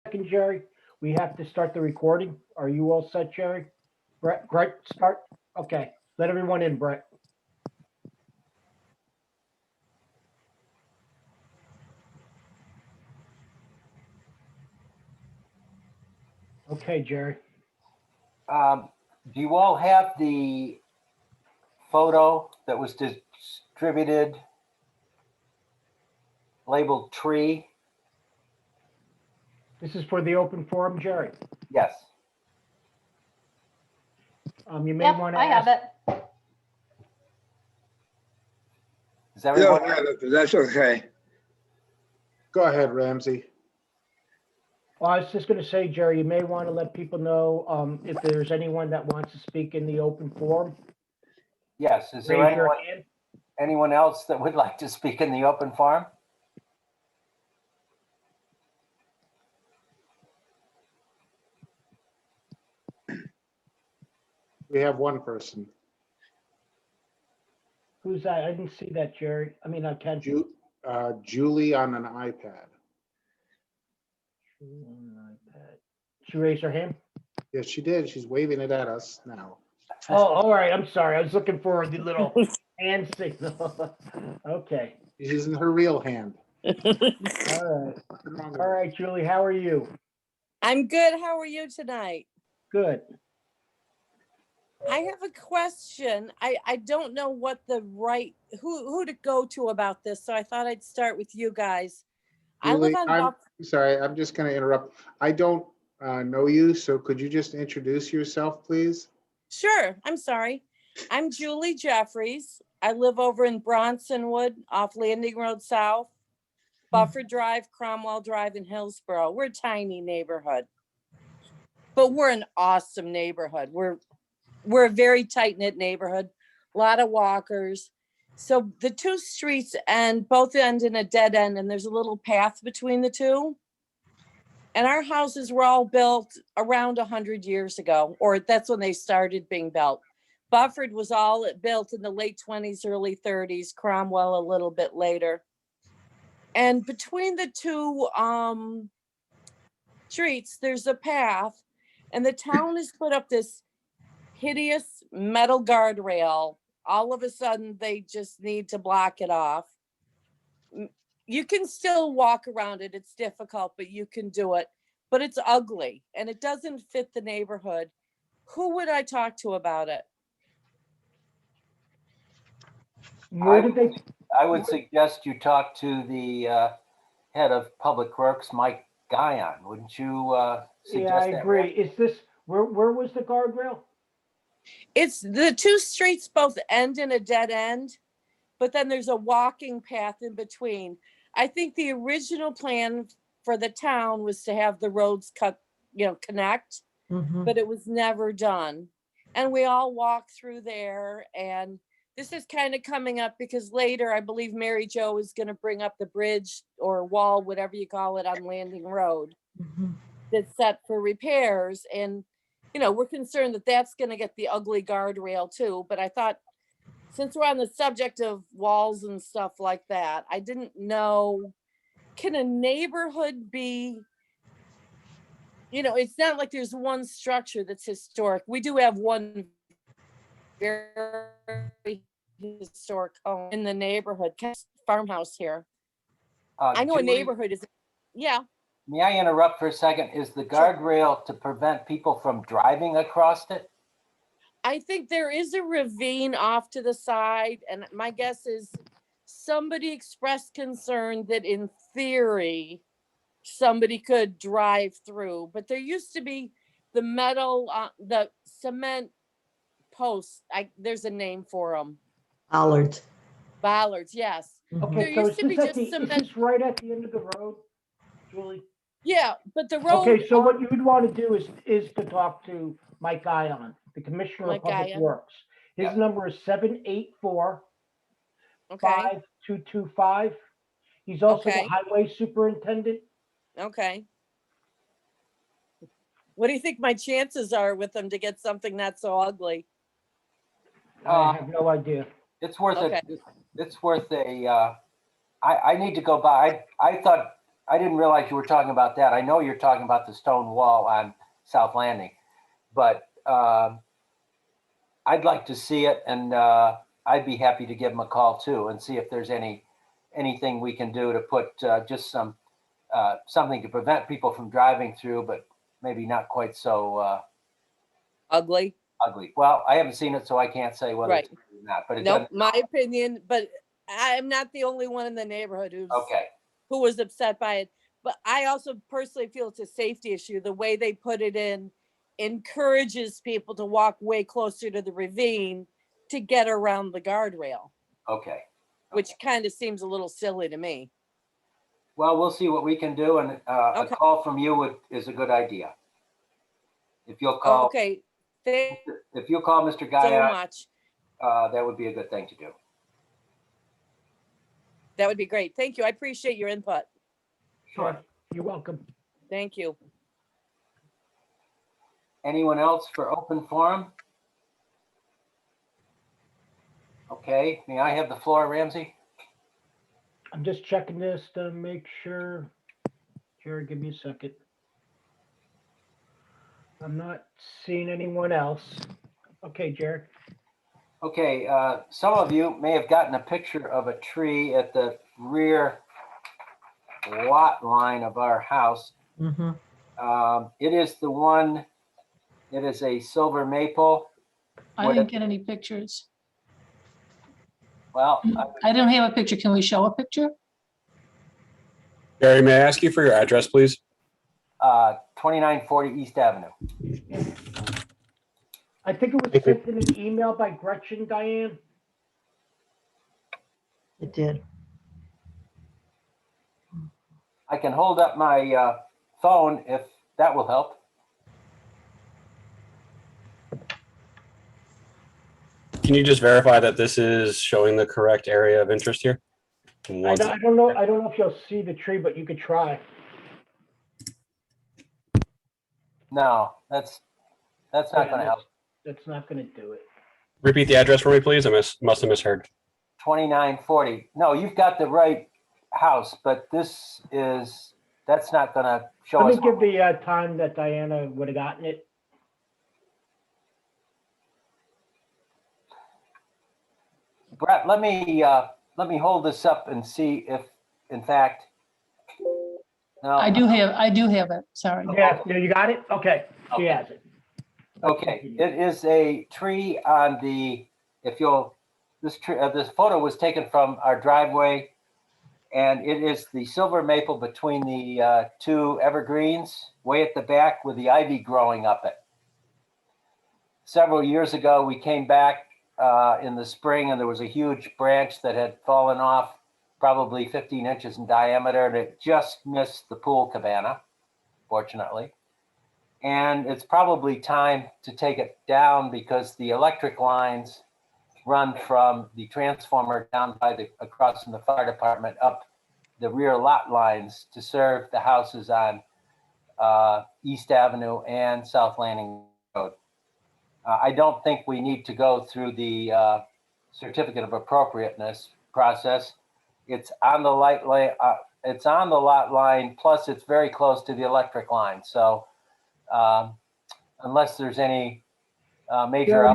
second, Jerry. We have to start the recording. Are you all set, Jerry? Brett, start? Okay, let everyone in, Brett. Okay, Jerry. Do you all have the photo that was distributed labeled tree? This is for the open forum, Jerry. Yes. You may Yep, want to I have ask. it. Is everyone? That's okay. Go ahead, Ramsey. Well, I was just going to say, Jerry, you may want to let people know if there's anyone that wants to speak in the open forum. Yes. Is there Raise your hand. anyone else that would like to speak in the open forum? We have one person. Who's that? I didn't see that, Jerry. I mean, I can. Julie on an iPad. She raised her hand? Yes, she did. She's waving it at us now. Oh, all right. I'm sorry. I was looking for the little hand signal. Okay. She's using her real hand. All right. All right, Julie, how are you? I'm good. How are you tonight? Good. I have a question. I don't know what the right who to go to about this, so I thought I'd start with you guys. Julie, I live on I'm sorry, I'm just going to interrupt. I don't know you, so could you just introduce yourself, please? Sure. I'm sorry. I'm Julie Jeffries. I live over in Bronsonwood off Landing Road South, Buffer Drive, Cromwell Drive, and Hillsborough. We're a tiny neighborhood, but we're an awesome neighborhood. We're a very tight-knit neighborhood, a lot of walkers. So the two streets both end in a dead end, and there's a little path between the two. And our houses were all built around 100 years ago, or that's when they started being built. Bufford was all built in the late 20s, early 30s, Cromwell a little bit later. And between the two streets, there's a path, and the town has put up this hideous metal guardrail. All of a sudden, they just need to block it off. You can still walk around it. It's difficult, but you can do it. But it's ugly, and it doesn't fit the neighborhood. Who would I talk to about it? Where did they? I would suggest you talk to the head of Public Works, Mike Guyon. Wouldn't you suggest Yeah, I that? agree. Is this, where was the guardrail? It's the two streets both end in a dead end, but then there's a walking path in between. I think the original plan for the town was to have the roads connect, but it was never done. And we all walk through there, and this is kind of coming up because later, I believe Mary Jo is going to bring up the bridge or wall, whatever you call it, on Landing Road that's set for repairs. And we're concerned that that's going to get the ugly guardrail too. But I thought, since we're on the subject of walls and stuff like that, I didn't know, can a neighborhood be, it's not like there's one structure that's historic. We do have one very historic home in the neighborhood, farmhouse here. I know Julie, a neighborhood is, yeah. May I interrupt for a second? Is the guardrail to prevent people from driving across it? I think there is a ravine off to the side, and my guess is somebody expressed concern that in theory, somebody could drive through, but there used to be the metal, the cement posts. There's a name for them. Bollards, yes. Okay, There so used to be just is cement. this right at the end of the road, Julie? Yeah, but the road. Okay, so what you would want to do is to talk to Mike Guyon, the Commissioner Mike of Public Guyon. Works. His Yeah. number is 784 Okay, 5225. He's also Okay. the Highway Superintendent. okay. What do you think my chances are with them to get something not so ugly? I have no idea. It's worth Okay. it. It's worth a, I need to go by. I thought I didn't realize you were talking about that. I know you're talking about the stone wall on South Landing, but I'd like to see it, and I'd be happy to give them a call too and see if there's anything we can do to put just something to prevent people from driving through, but maybe not quite so Ugly. ugly. Well, I haven't seen it, so I can't say whether Right. it's ugly or not, but it Nope, doesn't. my opinion, but I'm not the only one in the neighborhood Okay. who was upset by it. But I also personally feel it's a safety issue. The way they put it in encourages people to walk way closer to the ravine to get around the guardrail, Okay. which kind of seems a little silly to me. Well, we'll see what we can do, and a Okay. call from you is a good idea. If you'll call, Okay, thank if you'll call Mr. you so Guy, much. that would be a good thing to do. That would be great. Thank you. I appreciate your input. Sure. You're welcome. Thank you. Anyone else for open forum? Okay, may I have the floor, Ramsey? I'm just checking this to make sure. Jared, give me a second. I'm not seeing anyone else. Okay, Jared. Okay, some of you may have gotten a picture of a tree at the rear lot line of our house. It is the one, it is a silver maple. I didn't get any pictures. Well, I don't have a picture. Can we show a picture? Barry, may I ask you for your address, please? 2940 East Avenue. I think it was Thank you. sent in an email by Gretchen, Diane. It did. I can hold up my phone if that will help. Can you just verify that this is showing the correct area of interest here? I Once- don't know. I don't know if you'll see the tree, but you could try. No, that's not going to help. That's not going to do it. Repeat the address for me, please. I must have misheard. 2940. No, you've got the right house, but that's not going to show Let us. me give the time that Diana would have gotten it. Brett, let me hold this up and see if, in fact, no. I do have it. Sorry. Yeah, you got it? Okay, she has it. Okay, it is a tree on the, this photo was taken from our driveway, and it is the silver maple between the two evergreens way at the back with the ivy growing up it. Several years ago, we came back in the spring, and there was a huge branch that had fallen off, probably 15 inches in diameter, and it just missed the pool cabana, fortunately. And it's probably time to take it down because the electric lines run from the transformer down by across from the fire department up the rear lot lines to serve the houses on East Avenue and South Landing Road. I don't think we need to go through the certificate of appropriateness process. It's on the it's on the lot line, plus it's very close to the electric line. So unless there's any major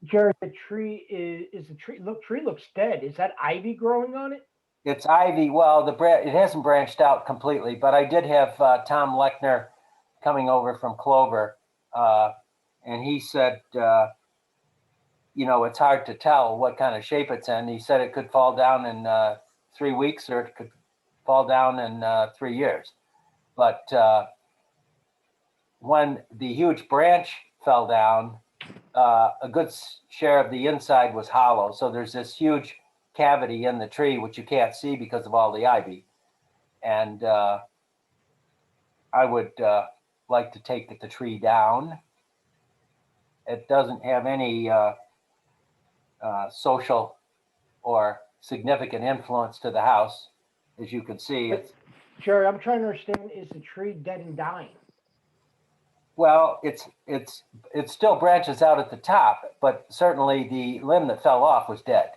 Jared, the tree tree looks dead. Is that ivy growing on it? it's ivy. Well, it hasn't branched out completely, but I did have Tom Lechner coming over from Clover, and he said, it's hard to tell what kind of shape it's in. He said it could fall down in 3 weeks, or it could fall down in 3 years. But when the huge branch fell down, a good share of the inside was hollow. So there's this huge cavity in the tree, which you can't see because of all the ivy. And I would like to take the tree down. It doesn't have any social or significant influence to the house. As you can see, Jerry, I'm trying to understand, is the tree dead and dying? well, it still branches out at the top, but certainly the limb that fell off was dead.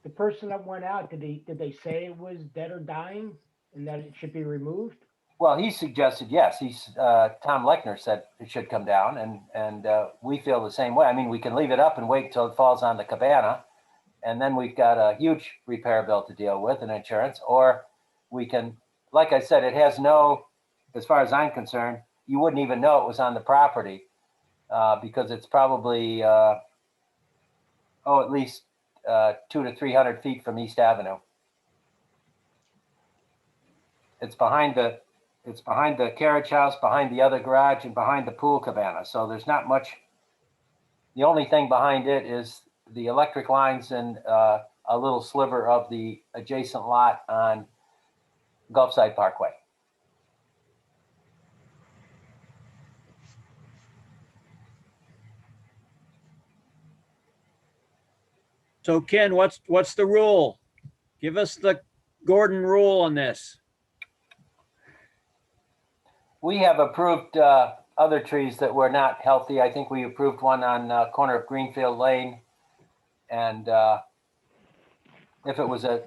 The person that went out, did they say it was dead or dying? and that it should be removed? Well, he suggested, yes, Tom Lechner said it should come down, and we feel the same way. I mean, we can leave it up and wait until it falls on the cabana, and then we've got a huge repair bill to deal with and insurance, or we can, like I said, it has no, as far as I'm concerned, you wouldn't even know it was on the property because it's probably, at least 200 to 300 feet from East Avenue. It's behind the carriage house, behind the other garage, and behind the pool cabana. So there's not much. The only thing behind it is the electric lines and a little sliver of the adjacent lot on Gulfside Parkway. So Ken, what's the rule? Give us the Gordon rule on this. We have approved other trees that were not healthy. I think we approved one on corner of Greenfield Lane. And if it was a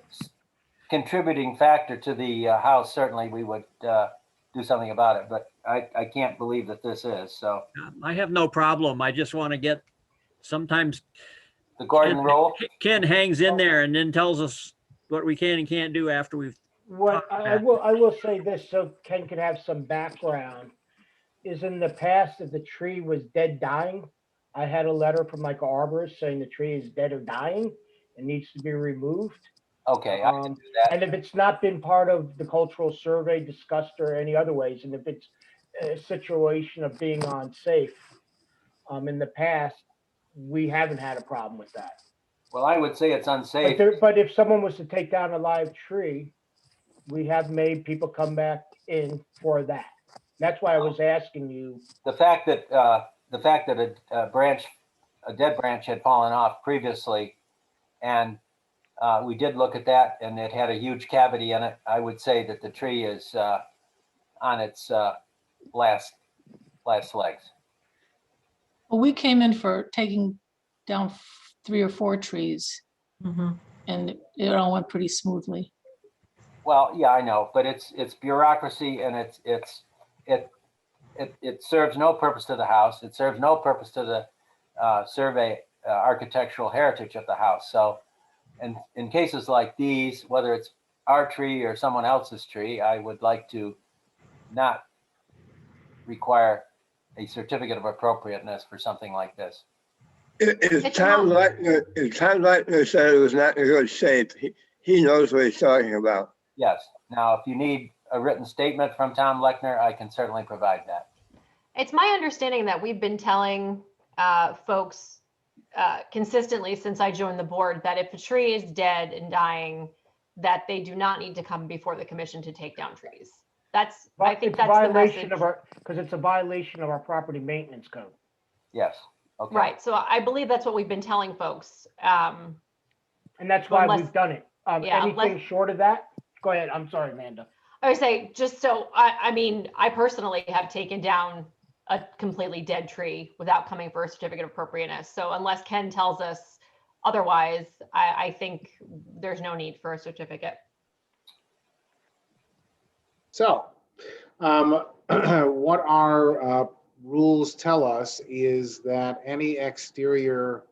contributing factor to the house, certainly we would do something about it. But I can't believe that this is. So I have no problem. I just want to get, sometimes the Gordon rule. Ken hangs in there and then tells us what we can and can't do after we've. What I will say this, so Ken can have some background, is in the past, if the tree was dead dying, I had a letter from like an arborist saying the tree is dead or dying and needs to be removed. Okay, I can do that. And if it's not been part of the cultural survey discussed or any other ways, and if it's a situation of being unsafe, in the past, we haven't had a problem with that. Well, I would say it's unsafe. But if someone was to take down a live tree, we have made people come back in for that. That's why I was asking you. The fact that a dead branch had fallen off previously, and we did look at that, and it had a huge cavity in it. I would say that the tree is on its last legs. Well, we came in for taking down 3 or 4 trees, and it all went pretty smoothly. Well, yeah, I know, but it's bureaucracy, and it serves no purpose to the house. It serves no purpose to the survey architectural heritage of the house. So, in cases like these, whether it's our tree or someone else's tree, I would like to not require a certificate of appropriateness for something like this. It's Tom Lechner said it was not in good shape. He knows what he's talking about. Yes. Now, if you need a written statement from Tom Lechner, I can certainly provide that. It's my understanding that we've been telling folks consistently since I joined the board that if a tree is dead and dying, that they do not need to come before the commission to take down trees. I think that's the message. Because it's a violation of our property maintenance code. Yes. Okay. Right. So I believe that's what we've been telling folks. And that's why we've done it. Yeah, anything short of that? Go ahead. I'm sorry, Amanda. I would say, just so, I mean, I personally have taken down a completely dead tree without coming for a certificate of appropriateness. So unless Ken tells us otherwise, I think there's no need for a certificate. So, what our rules tell us is that any exterior,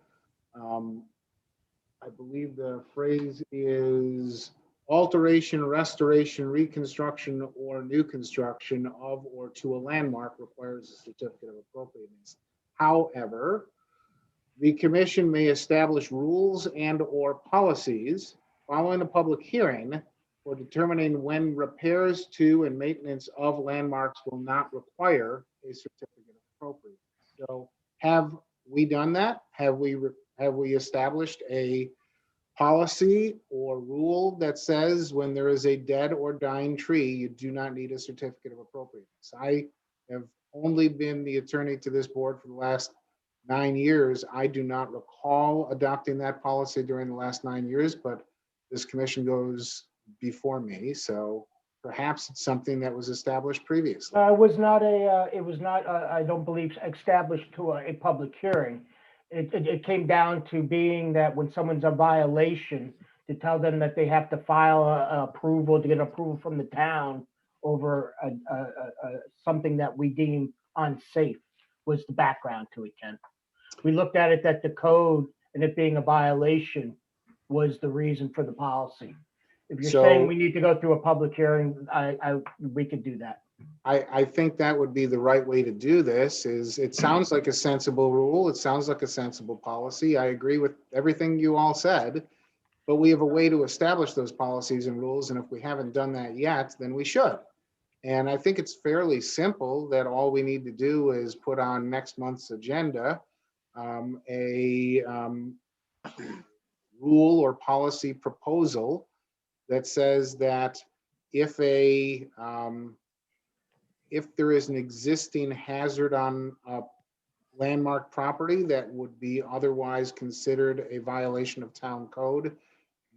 I believe the phrase is alteration, restoration, reconstruction, or new construction of or to a landmark requires a certificate of appropriateness. However, the commission may establish rules and or policies following a public hearing for determining when repairs to and maintenance of landmarks will not require a certificate of appropriateness. So have we done that? Have we established a policy or rule that says when there is a dead or dying tree, you do not need a certificate of appropriateness? I have only been the attorney to this board for the last 9 years. I do not recall adopting that policy during the last 9 years, but this commission goes before me, so perhaps it's something that was established previously. It was not, I don't believe, established to a public hearing. It came down to being that when someone's a violation, to tell them that they have to file a approval to get approval from the town over something that we deem unsafe was the background to it, Ken. We looked at it that the code and it being a violation was the reason for the policy. If you're saying So- we need to go through a public hearing, we could do that. I think that would be the right way to do this. Is it sounds like a sensible rule. It sounds like a sensible policy. I agree with everything you all said, but we have a way to establish those policies and rules. And if we haven't done that yet, then we should. And I think it's fairly simple that all we need to do is put on next month's agenda a rule or policy proposal that says that if there is an existing hazard on a landmark property that would be otherwise considered a violation of town code,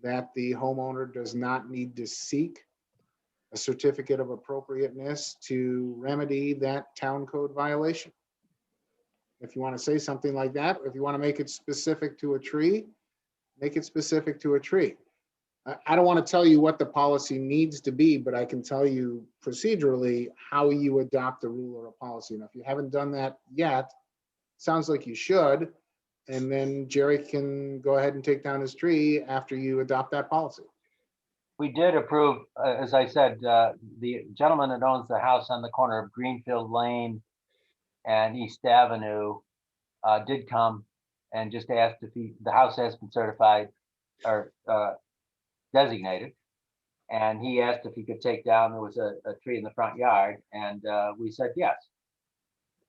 that the homeowner does not need to seek a certificate of appropriateness to remedy that town code violation. If you want to say something like that, if you want to make it specific to a tree, make it specific to a tree. I don't want to tell you what the policy needs to be, but I can tell you procedurally how you adopt a rule or a policy. And if you haven't done that yet, sounds like you should. And then Jerry can go ahead and take down his tree after you adopt that policy. We did approve, as I said, the gentleman that owns the house on the corner of Greenfield Lane and East Avenue did come and just asked if the house has been certified or designated. And he asked if he could take down, there was a tree in the front yard, and we said yes.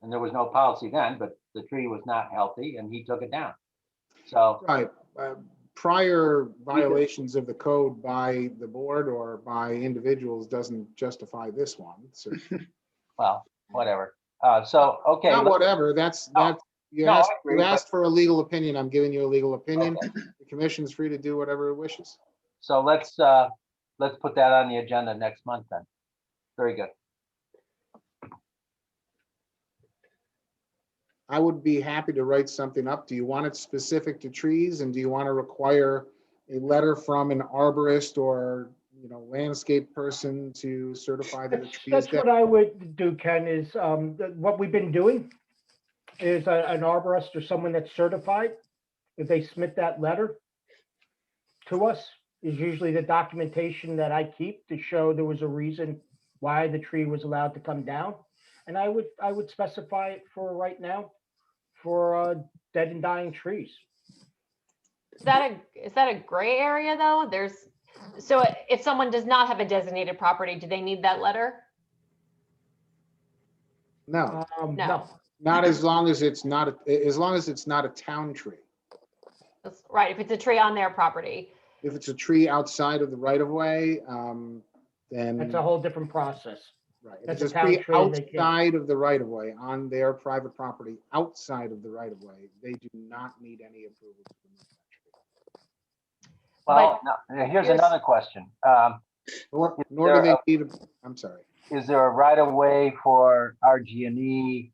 And there was no policy then, but the tree was not healthy and he took it down. So. Right. Prior violations of the code by the board or by individuals doesn't justify this one. So, Well, whatever. So, okay. not whatever, that's, you No, I asked, agree, you asked for a legal opinion. I'm giving you a legal opinion. The commission's free to do whatever it wishes. So let's put that on the agenda next month then. Very good. I would be happy to write something up. Do you want it specific to trees, and do you want to require a letter from an arborist or, landscape person to certify that a tree is That's dead? what I would do, Ken, is what we've been doing is an arborist or someone that's certified, if they submit that letter to us, is usually the documentation that I keep to show there was a reason why the tree was allowed to come down. And I would specify it for right now for dead and dying trees. Is that a gray area though? So if someone does not have a designated property, do they need that letter? No, No, not as long as it's not, as long as it's not a town tree. That's right, if it's a tree on their property. If it's a tree outside of the right of way, then. that's a whole different process. Right. If That's it's a a tree town tree, they can't. outside of the right of way, on their private property, outside of the right of way, they do not need any approval to remove that tree. Well, now, here's another question. Nor do they need, I'm sorry. Is there a right of way for RG&E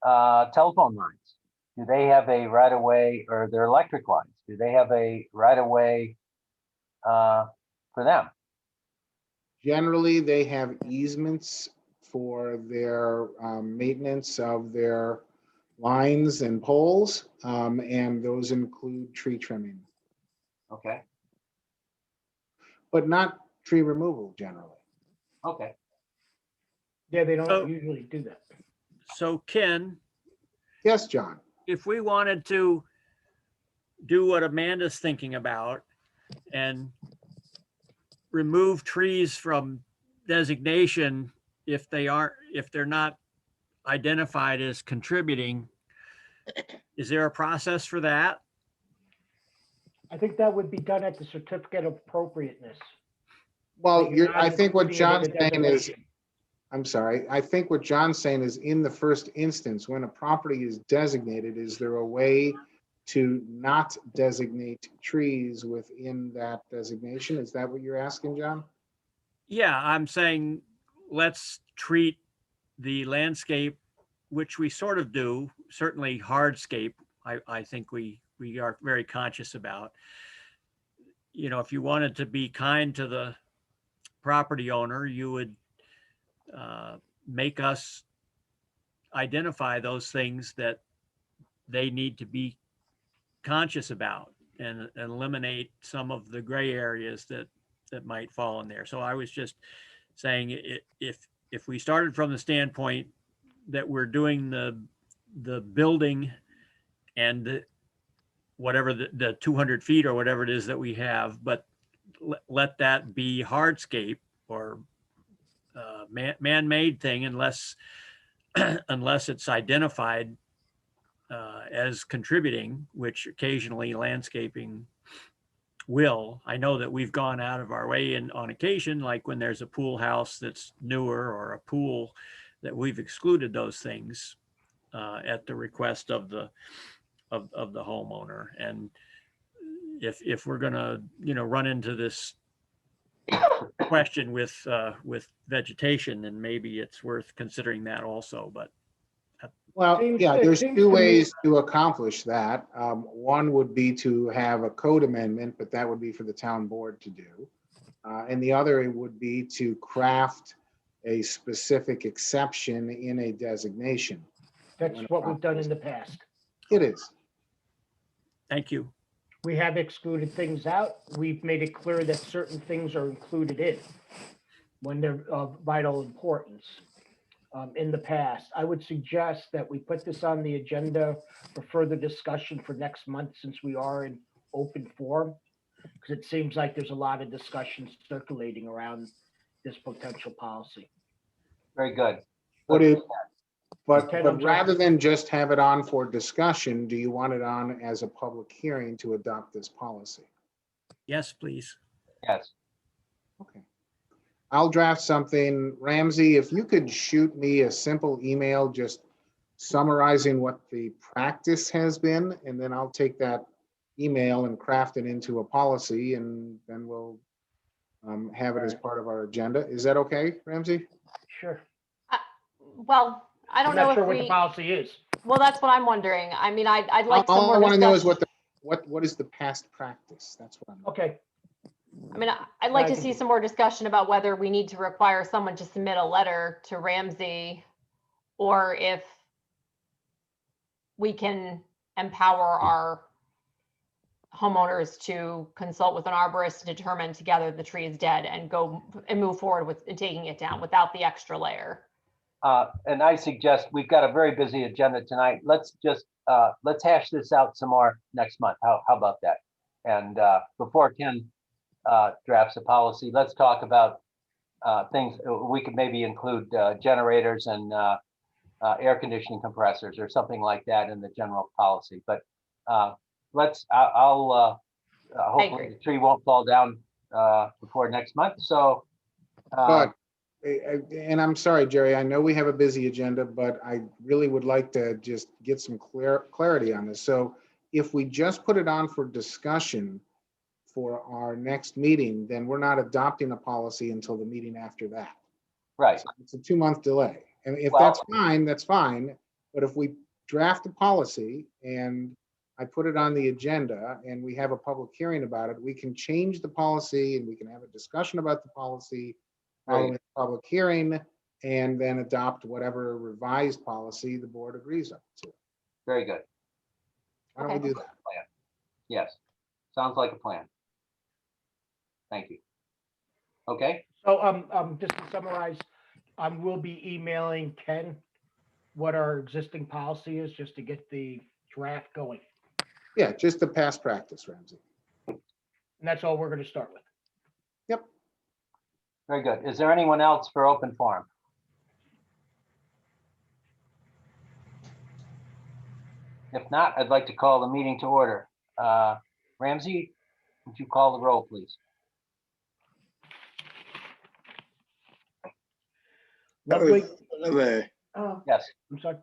telephone lines? Do they have a right of way, or their electric lines? Do they have a right of way for them? Generally, they have easements for their maintenance of their lines and poles, and those include tree trimming, Okay, but not tree removal generally. okay. Yeah, they don't So- usually do that. So Ken, Yes, John. if we wanted to do what Amanda's thinking about and remove trees from designation if they're not identified as contributing, is there a process for that? I think that would be done at the certificate of appropriateness. Well, You're not I think what including it in John's the saying is, designation. I'm sorry, I think what John's saying is in the first instance, when a property is designated, is there a way to not designate trees within that designation? Is that what you're asking, John? Yeah, I'm saying, let's treat the landscape, which we sort of do, certainly hardscape, I think we are very conscious about. you know, if you wanted to be kind to the property owner, you would make us identify those things that they need to be conscious about and eliminate some of the gray areas that might fall in there. So I was just saying, if we started from the standpoint that we're doing the building and whatever the 200 feet or whatever it is that we have, but let that be hardscape or man-made thing unless unless it's identified as contributing, which occasionally landscaping will. I know that we've gone out of our way and on occasion, like when there's a pool house that's newer or a pool, that we've excluded those things at the request of the homeowner. And if we're gonna, you know, run into this question with vegetation, then maybe it's worth considering that also. But Well, Seems- yeah, it there's seems two to me- ways to accomplish that. One would be to have a code amendment, but that would be for the town board to do. And the other would be to craft a specific exception in a designation. That's what we've done in the past. It is. thank you. We have excluded things out. We've made it clear that certain things are included in when they're of vital importance. In the past, I would suggest that we put this on the agenda for further discussion for next month, since we are in open forum. Because it seems like there's a lot of discussion circulating around this potential policy. Very good. What is, but Okay, I'm rather than just have it on for discussion, do you want it on as a public hearing to adopt this policy? Yes, please. Yes. Okay. I'll draft something. Ramsey, if you could shoot me a simple email just summarizing what the practice has been, and then I'll take that email and craft it into a policy, and then we'll have it as part of our agenda. Is that okay, Ramsey? Sure. Well, I I'm don't know not if sure what the we, policy is. well, that's what I'm wondering. I mean, I'd like some All more I want to know is discussion. what is the past practice? That's what I'm. Okay, I mean, I'd like I to can see do- some more discussion about whether we need to require someone to submit a letter to Ramsey, or if we can empower our homeowners to consult with an arborist to determine together the tree is dead and go and move forward with taking it down without the extra layer. And I suggest, we've got a very busy agenda tonight. Let's just, let's hash this out some more next month. How about that? And before Ken drafts a policy, let's talk about things. We could maybe include generators and air conditioning compressors or something like that in the general policy. But I'll hopefully the tree won't fall down before next month. So. But, and I'm sorry, Jerry, I know we have a busy agenda, but I really would like to just get some clarity on this. So if we just put it on for discussion for our next meeting, then we're not adopting a policy until the meeting after that. Right. So it's a 2-month delay. And if Well- that's fine, that's fine. But if we draft a policy and I put it on the agenda and we have a public hearing about it, we can change the policy and we can have a discussion about the policy following the public hearing, and then adopt whatever revised policy the board agrees on to. Very good. Why don't we do that? Yes. Sounds like a plan. Thank you. Okay. so just to summarize, we'll be emailing Ken what our existing policy is, just to get the draft going. Yeah, just the past practice, Ramsey. And that's all we're gonna start with. Yep. Very good. Is there anyone else for open forum? If not, I'd like to call the meeting to order. Ramsey, would you call the roll, please? That Ludwig, was preliminary. Yes. I'm sorry.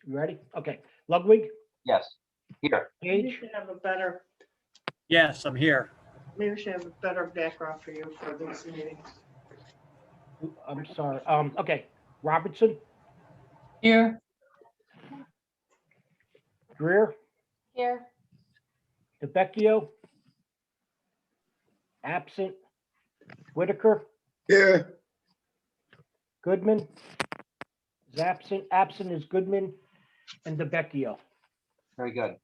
You ready? Okay. Ludwig, Yes. Here. Maybe we Page, should have a better, Yes, I'm here. maybe we should have a better background for you for these meetings. I'm sorry. Okay. Robertson, Here, Greer, Here, DeVecchio. Absent. Whitaker, Here, Goodman. Is absent. Absent is Goodman and DeVecchio. Very good.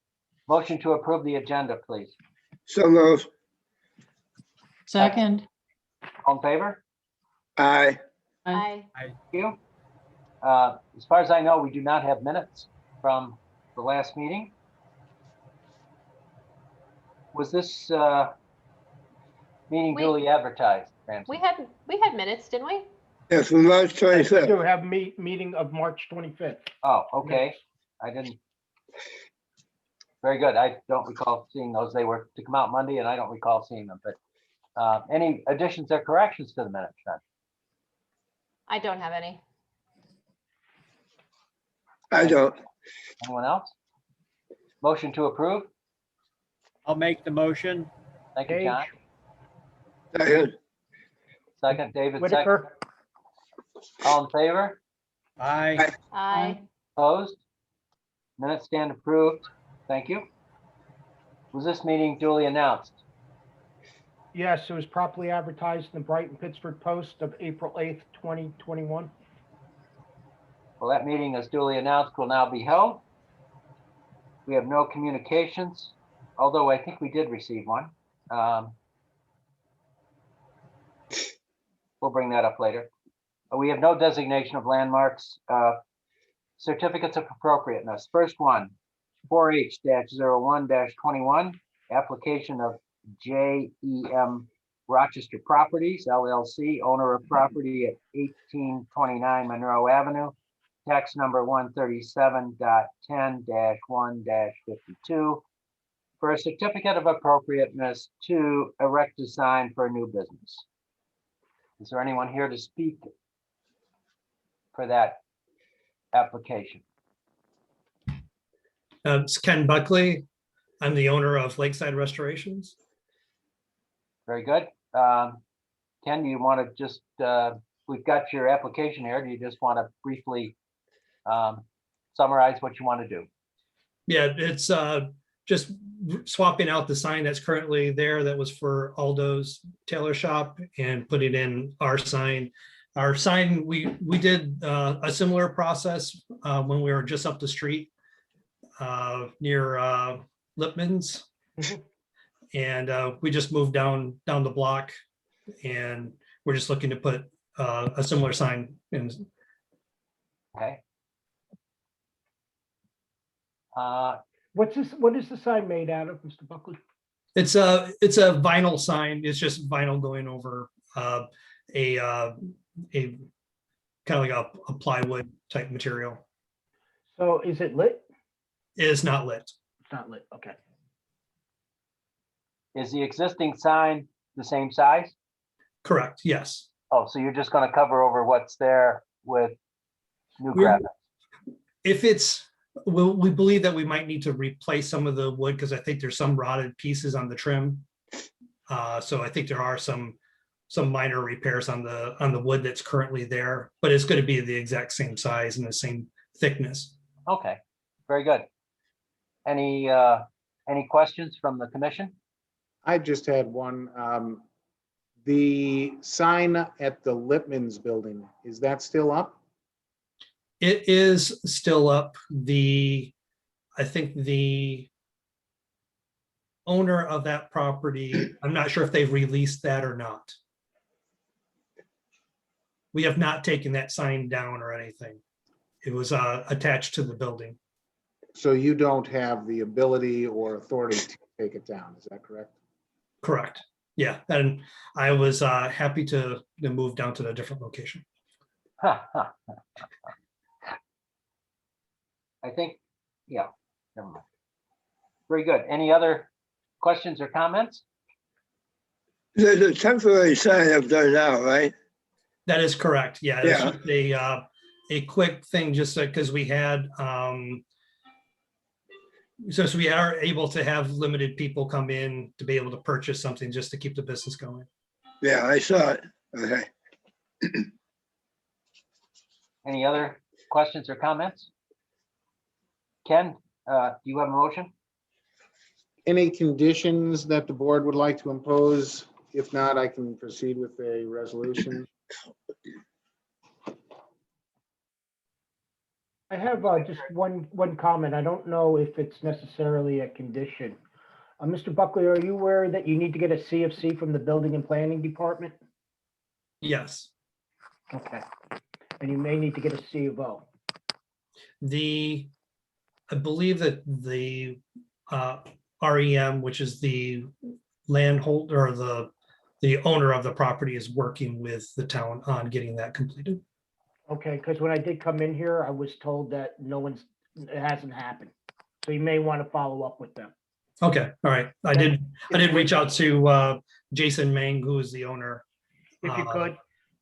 Motion to approve the agenda, please. so moved. Second. All in favor? Aye. Aye. Thank you. As far as I know, we do not have minutes from the last meeting. Was this meeting We- duly advertised, Ramsey? We had minutes, didn't we? Yes, from March We 25th. do have meeting of March 25th. Oh, okay. I didn't. Very good. I don't recall seeing those. They were to come out Monday and I don't recall seeing them, but any additions or corrections to the minutes then? I don't have any. I don't. Anyone else? Motion to approve? I'll make the motion. Thank you, John. Second. Second, David, second. Whitaker, All in favor? Aye. Aye. Opposed? Minutes stand approved. Thank you. Was this meeting duly announced? yes, it was properly advertised in the Brighton Pittsburgh Post of April 8th, 2021. Well, that meeting as duly announced will now be held. We have no communications, although I think we did receive one. We'll bring that up later. We have no designation of landmarks. Certificates of appropriateness. First one, 4H-01-21, application of JEM Rochester Properties, LLC, owner of property at 1829 Monroe Avenue, tax number 137.10-1-52, for a certificate of appropriateness to erect a sign for a new business. Is there anyone here to speak for that application? It's Ken Buckley. I'm the owner of Lakeside Restorations. Very good. Ken, you want to just, we've got your application here. Do you just want to briefly summarize what you want to do? Yeah, it's just swapping out the sign that's currently there that was for Aldo's Tailor Shop and putting in our sign. Our sign, we did a similar process when we were just up the street near Lipman's. Mhm. And we just moved down the block, and we're just looking to put a similar sign in. Okay. What is the sign made out of, Mr. Buckley? It's a vinyl sign. It's just vinyl going over a kind of like a plywood type material. So is it lit? It is not lit. It's not lit, okay. Is the existing sign the same size? Correct. Yes. Oh, so you're just going to cover over what's there with new We're- graphics? If it's, we believe that we might need to replace some of the wood because I think there's some rotted pieces on the trim. So I think there are some minor repairs on the wood that's currently there, but it's going to be the exact same size and the same thickness. Okay, very good. Any questions from the commission? I just had one. The sign at the Lipman's building, is that still up? It is still up. I think the owner of that property, I'm not sure if they've released that or not. We have not taken that sign down or anything. It was attached to the building. So you don't have the ability or authority to take it down, is that correct? Correct. Yeah, and I was happy to move down to a different location. I think, yeah, never mind. Very good. Any other questions or comments? There's a temporary sign up there now, right? That is correct. Yeah, it's Yeah. just a quick thing, just because we had so we are able to have limited people come in to be able to purchase something just to keep the business going. Yeah, I saw it. Okay. Any other questions or comments? Ken, do you have a motion? Any conditions that the board would like to impose? If not, I can proceed with a resolution. I have just one comment. I don't know if it's necessarily a condition. Mr. Buckley, are you aware that you need to get a CFC from the Building and Planning Department? Yes. Okay. And you may need to get a C of O. I believe that the REM, which is the landholder or the owner of the property, is working with the town on getting that completed. Okay, because when I did come in here, I was told that it hasn't happened. So you may want to follow up with them. Okay, all right. I did reach out to Jason Mang, who is the owner. If you could,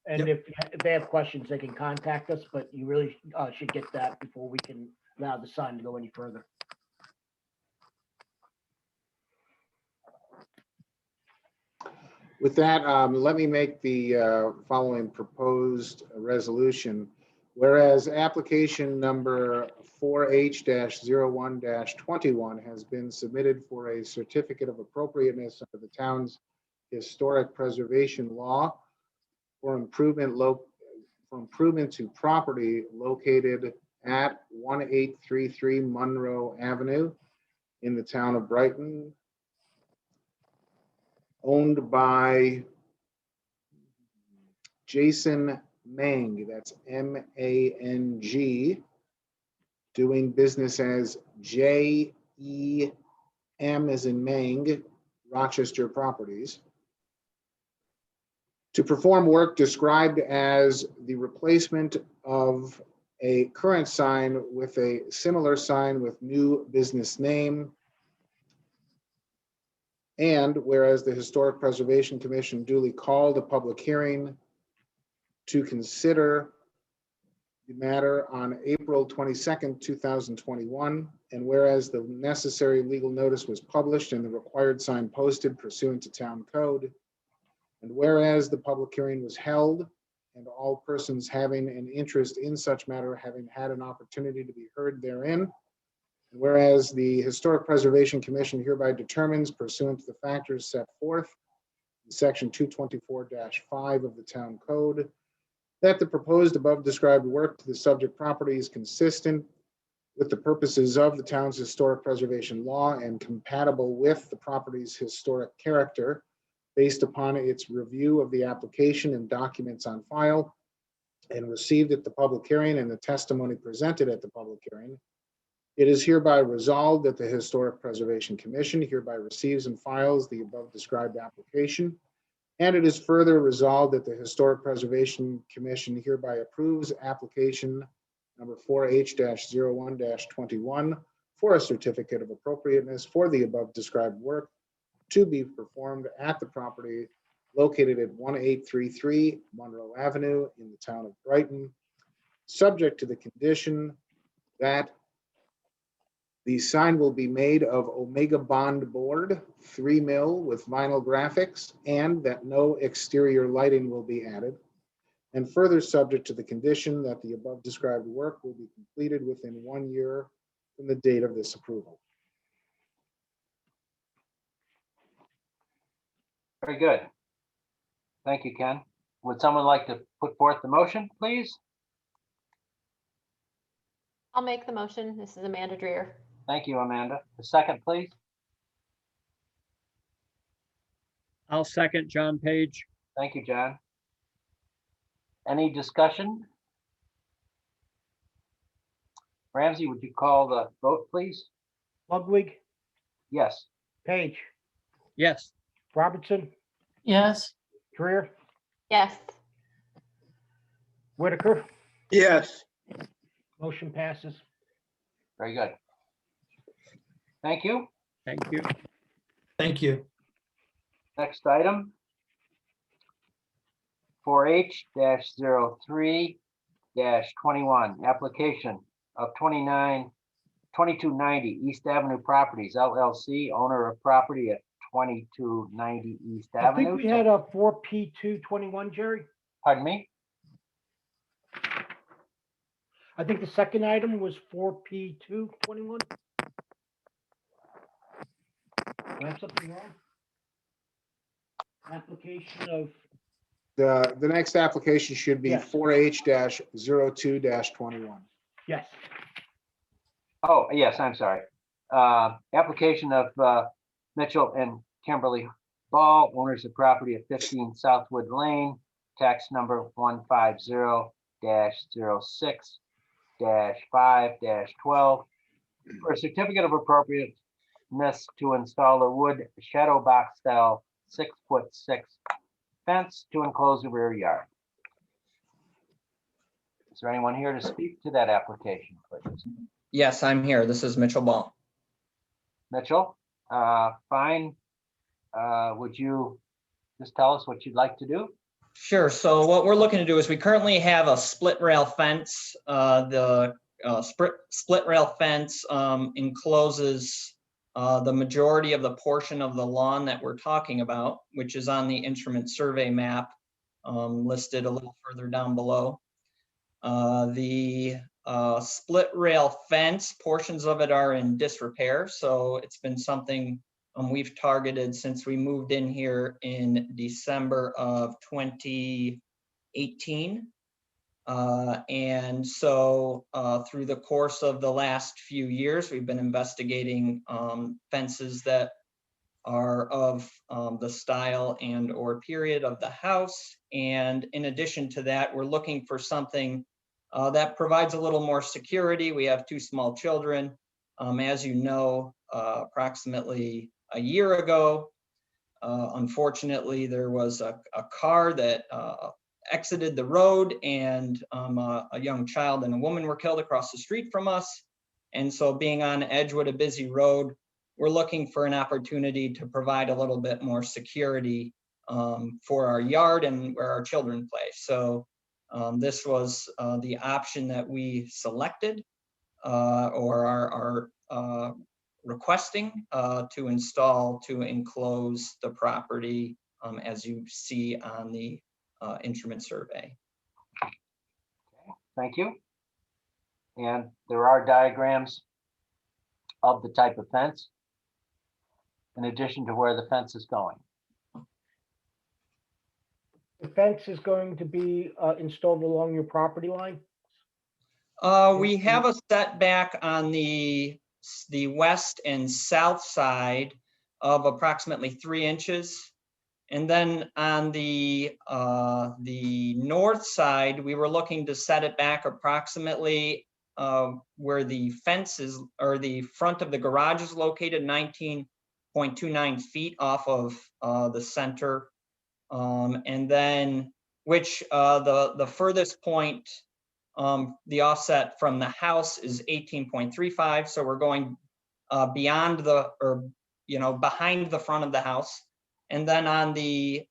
and Yep. if they have questions, they can contact us, but you really should get that before we can allow the sign to go any further. With that, let me make the following proposed resolution. Whereas application number 4H-01-21 has been submitted for a certificate of appropriateness under the town's historic preservation law for improvement to property located at 1833 Monroe Avenue in the town of Brighton, owned by Jason Mang, that's M-A-N-G, doing business as J-E-M as in Mang, Rochester Properties, to perform work described as the replacement of a current sign with a similar sign with new business name. And whereas the Historic Preservation Commission duly called a public hearing to consider the matter on April 22nd, 2021, and whereas the necessary legal notice was published and the required sign posted pursuant to town code, and whereas the public hearing was held and all persons having an interest in such matter having had an opportunity to be heard therein, whereas the Historic Preservation Commission hereby determines pursuant to the factors set forth in section 224-5 of the town code that the proposed above described work to the subject property is consistent with the purposes of the town's historic preservation law and compatible with the property's historic character based upon its review of the application and documents on file and received at the public hearing and the testimony presented at the public hearing. It is hereby resolved that the Historic Preservation Commission hereby receives and files the above described application. And it is further resolved that the Historic Preservation Commission hereby approves application number 4H-01-21 for a certificate of appropriateness for the above described work to be performed at the property located at 1833 Monroe Avenue in the town of Brighton, subject to the condition that the sign will be made of Omega Bond board, 3 mil with vinyl graphics, and that no exterior lighting will be added. And further subject to the condition that the above described work will be completed within 1 year from the date of this approval. Very good. Thank you, Ken. Would someone like to put forth the motion, please? I'll make the motion. This is Amanda Dreer. Thank you, Amanda. A second, please. I'll second John Page. Thank you, John. Any discussion? Ramsey, would you call the vote, please? Ludwig, Yes. Page, Yes. Robertson, Yes, Greer, Yes. Whitaker, Yes, motion passes. Very good. Thank you. Thank you. Thank you. Next item. 4H-03-21, application of 2290 East Avenue Properties LLC, owner of property at 2290 East I Avenue. think we had a 4P221, Jerry. Pardon me? I think the second item was 4P221. I have something wrong? Application of, The next application should be Yes. 4H-02-21. yes, Oh, yes, I'm sorry. Application of Mitchell and Kimberly Ball, owners of property at 15 Southwood Lane, tax number 150-06-5-12, for a certificate of appropriateness to install a wood shadow box style 6'6" fence to enclose the rear yard. Is there anyone here to speak to that application, please? Yes, I'm here. This is Mitchell Ball. Mitchell, fine. Would you just tell us what you'd like to do? Sure. So what we're looking to do is we currently have a split rail fence. The split rail fence encloses the majority of the portion of the lawn that we're talking about, which is on the instrument survey map listed a little further down below. The split rail fence, portions of it are in disrepair. So it's been something we've targeted since we moved in here in December of 2018. And so through the course of the last few years, we've been investigating fences that are of the style and or period of the house. And in addition to that, we're looking for something that provides a little more security. We have 2 small children. As you know, approximately a year ago, unfortunately, there was a car that exited the road, and a young child and a woman were killed across the street from us. And so being on Edgewood, a busy road, we're looking for an opportunity to provide a little bit more security for our yard and where our children play. So this was the option that we selected or are requesting to install to enclose the property as you see on the instrument survey. Thank you. And there are diagrams of the type of fence in addition to where the fence is going. the fence is going to be installed along your property line? We have a setback on the west and south side of approximately 3 inches. And then on the north side, we were looking to set it back approximately where the fence is, or the front of the garage is located, 19.29 feet off of the center. And then which the furthest point, the offset from the house is 18.35. So we're going beyond behind the front of the house. And then on the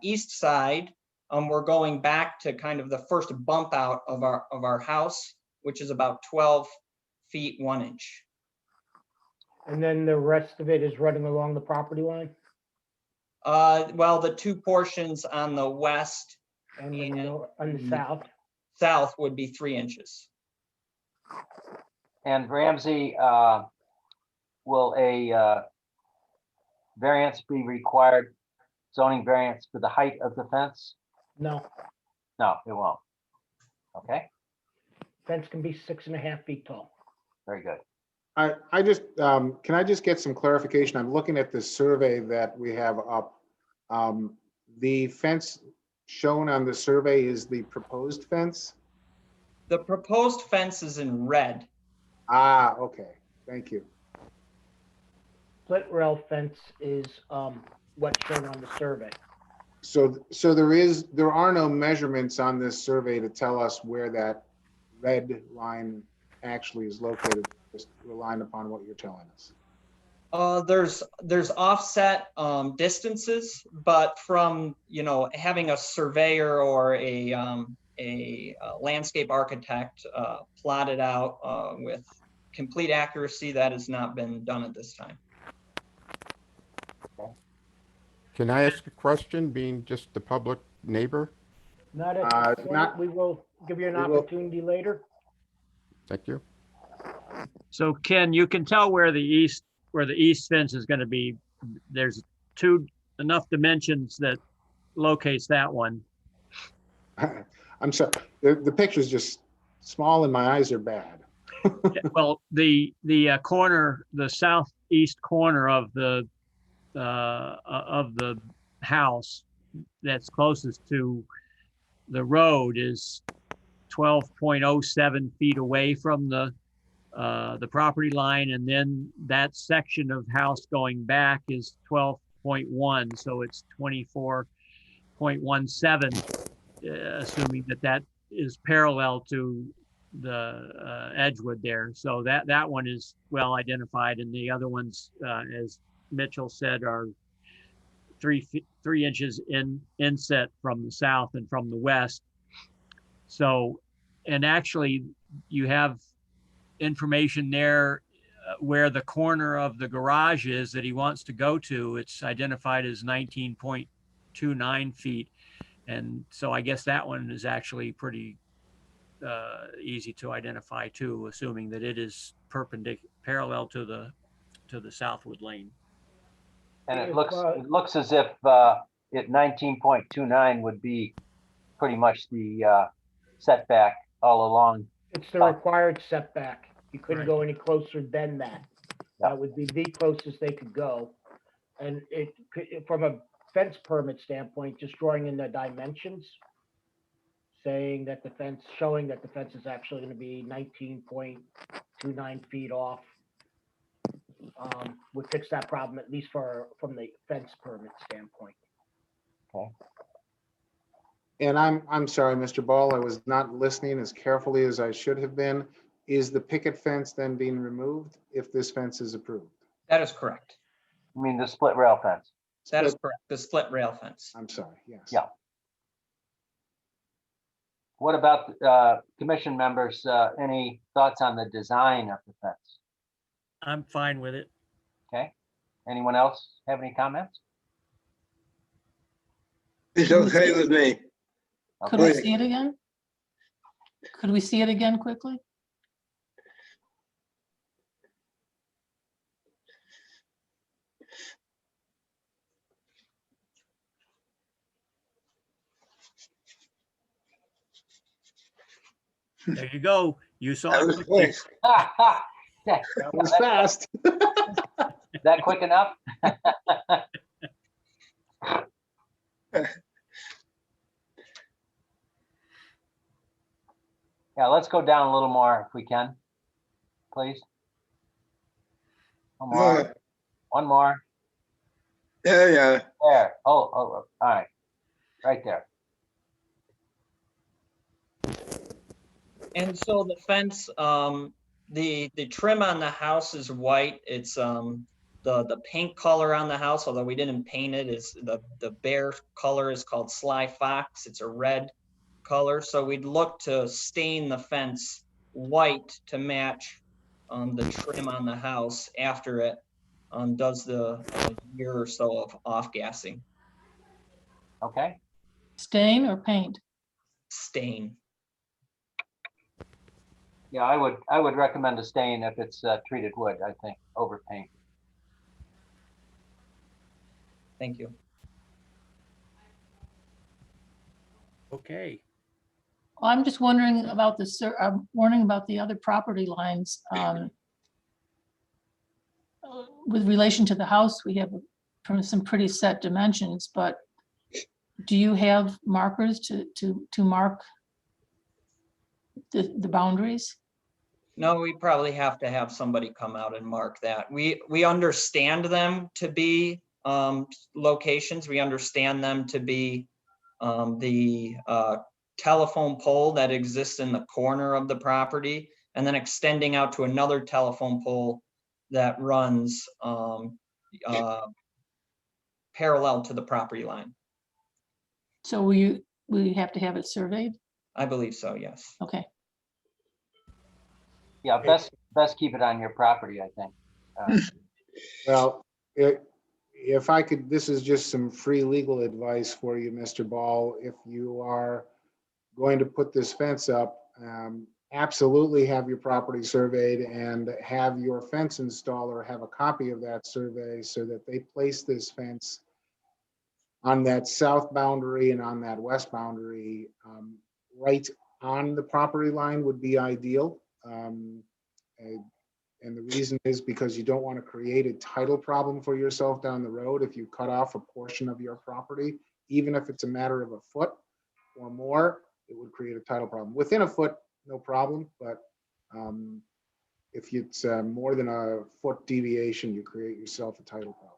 east side, we're going back to kind of the first bump out of our house, which is about 12 feet 1 inch. And then the rest of it is running along the property line? Well, the 2 portions on the west And on the south would be 3 inches. And Ramsey, will a variance be required, zoning variance for the height of the fence? No, No, it won't. Okay, fence can be 6.5 feet tall. very good. I just, can I just get some clarification? I'm looking at the survey that we have up. The fence shown on the survey is the proposed fence? The proposed fence is in red. Ah, okay, thank you. Split rail fence is what's shown on the survey. So there are no measurements on this survey to tell us where that red line actually is located, just relying upon what you're telling us. There's offset distances, but from having a surveyor or a landscape architect plot it out with complete accuracy, that has not been done at this time. Can I ask a question, being just the public neighbor? Not at this point. We will give you an opportunity later. Thank you. So Ken, you can tell where the east fence is going to be there's enough dimensions that locates that one. I'm sorry, the picture's just small and my eyes are bad. Well, the corner, the southeast corner of the house that's closest to the road is 12.07 feet away from the property line, and then that section of house going back is 12.1, so it's 24.17, assuming that is parallel to the Edgewood there. So that one is well identified, and the other ones, as Mitchell said, are 3 inches inset from the south and from the west. So, and actually you have information there where the corner of the garage is that he wants to go to. It's identified as 19.29 feet. And so I guess that one is actually pretty easy to identify too, assuming that it is parallel to the Southwood lane. And it looks as if it 19.29 would be pretty much the setback all along. It's the required setback. You couldn't Right. go any closer than that. That would be the closest they could go. And it could, from a fence permit standpoint, just drawing in the dimensions, saying that the fence, showing that the fence is actually going to be 19.29 feet off, would fix that problem, at least from the fence permit standpoint. Okay. And I'm sorry, Mr. Ball, I was not listening as carefully as I should have been. Is the picket fence then being removed if this fence is approved? That is correct. I mean, the split rail fence. That is correct. The split rail fence. I'm sorry, yes. Yeah. What about commission members? Any thoughts on the design of the fence? I'm fine with it. Okay. Anyone else have any comments? It's okay with me. Could we see it again? Could we see it again quickly? There you go. You saw That it was quickly. close. That was fast. Is that quick enough? Yeah, let's go down a little more if we can, please. One more. One more. Yeah. There. Oh, all right. Right there. And so the fence, the trim on the house is white. It's the paint color on the house, although we didn't paint it, is the bare color is called Sly Fox. It's a red color. So we'd look to stain the fence white to match the trim on the house after it does the year or so of off-gassing. Okay. Stain or paint? Stain. Yeah, I would recommend a stain if it's treated wood, I think, over paint. Thank you. Okay. Well, I'm just wondering about I'm wondering about the other property lines. With relation to the house, we have some pretty set dimensions, but do you have markers to mark the boundaries? No, we probably have to have somebody come out and mark that. We understand them to be locations. We understand them to be the telephone pole that exists in the corner of the property, and then extending out to another telephone pole that runs parallel to the property line. So we have to have it surveyed? I believe so, yes. Okay. Yeah, best keep it on your property, I think. Well, if I could, this is just some free legal advice for you, Mr. Ball. If you are going to put this fence up, absolutely have your property surveyed and have your fence installer have a copy of that survey so that they place this fence on that south boundary and on that west boundary, right on the property line would be ideal. And the reason is because you don't want to create a title problem for yourself down the road if you cut off a portion of your property, even if it's a matter of a foot or more, it would create a title problem. Within a foot, no problem, but if it's more than a foot deviation, you create yourself a title problem.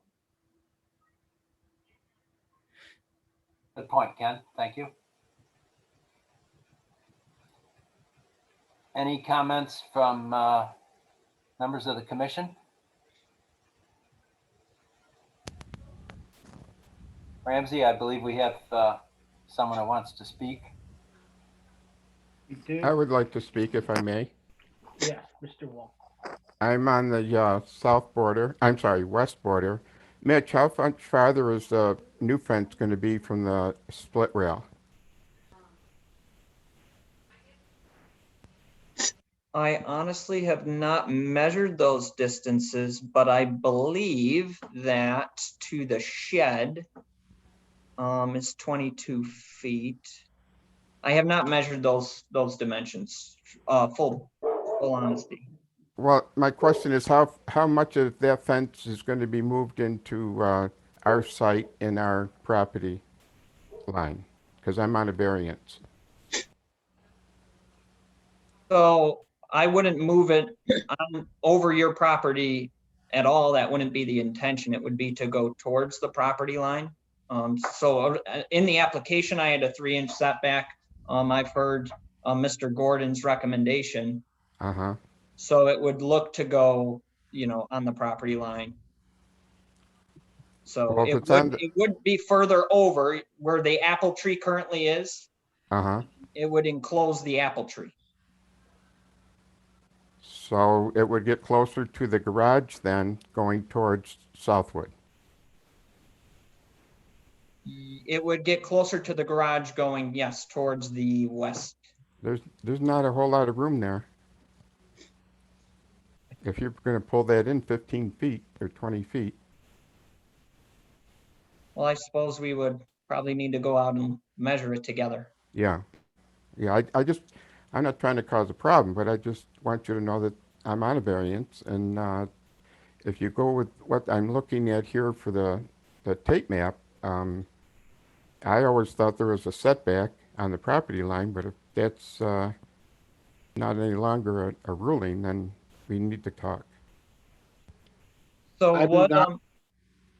Good point, Ken. Thank you. Any comments from members of the commission? Ramsey, I believe we have someone who wants to speak. You do? I would like to speak if I may. Yes, Mr. Wall. I'm on the south border, I'm sorry, west border. Mitch, how much farther is the new fence going to be from the split rail? I honestly have not measured those distances, but I believe that to the shed is 22 feet. I have not measured those dimensions, full honesty. Well, my question is how much of that fence is going to be moved into our site and our property line? Because I'm on a variance. So I wouldn't move it over your property at all. That wouldn't be the intention. It would be to go towards the property line. So in the application, I had a 3-inch setback. I've heard Mr. Gordon's recommendation. Uh-huh. So it would look to go, on the property line. So Well, it would be further over where the apple tree currently is. Uh-huh. It would enclose the apple tree. So it would get closer to the garage then, going towards Southwood. It would get closer to the garage going, yes, towards the west. There's not a whole lot of room there. If you're going to pull that in 15 feet or 20 feet. Well, I suppose we would probably need to go out and measure it together. Yeah. Yeah, I'm not trying to cause a problem, but I just want you to know that I'm on a variance. And if you go with what I'm looking at here for the tape map, I always thought there was a setback on the property line, but if that's not any longer a ruling, then we need to talk. So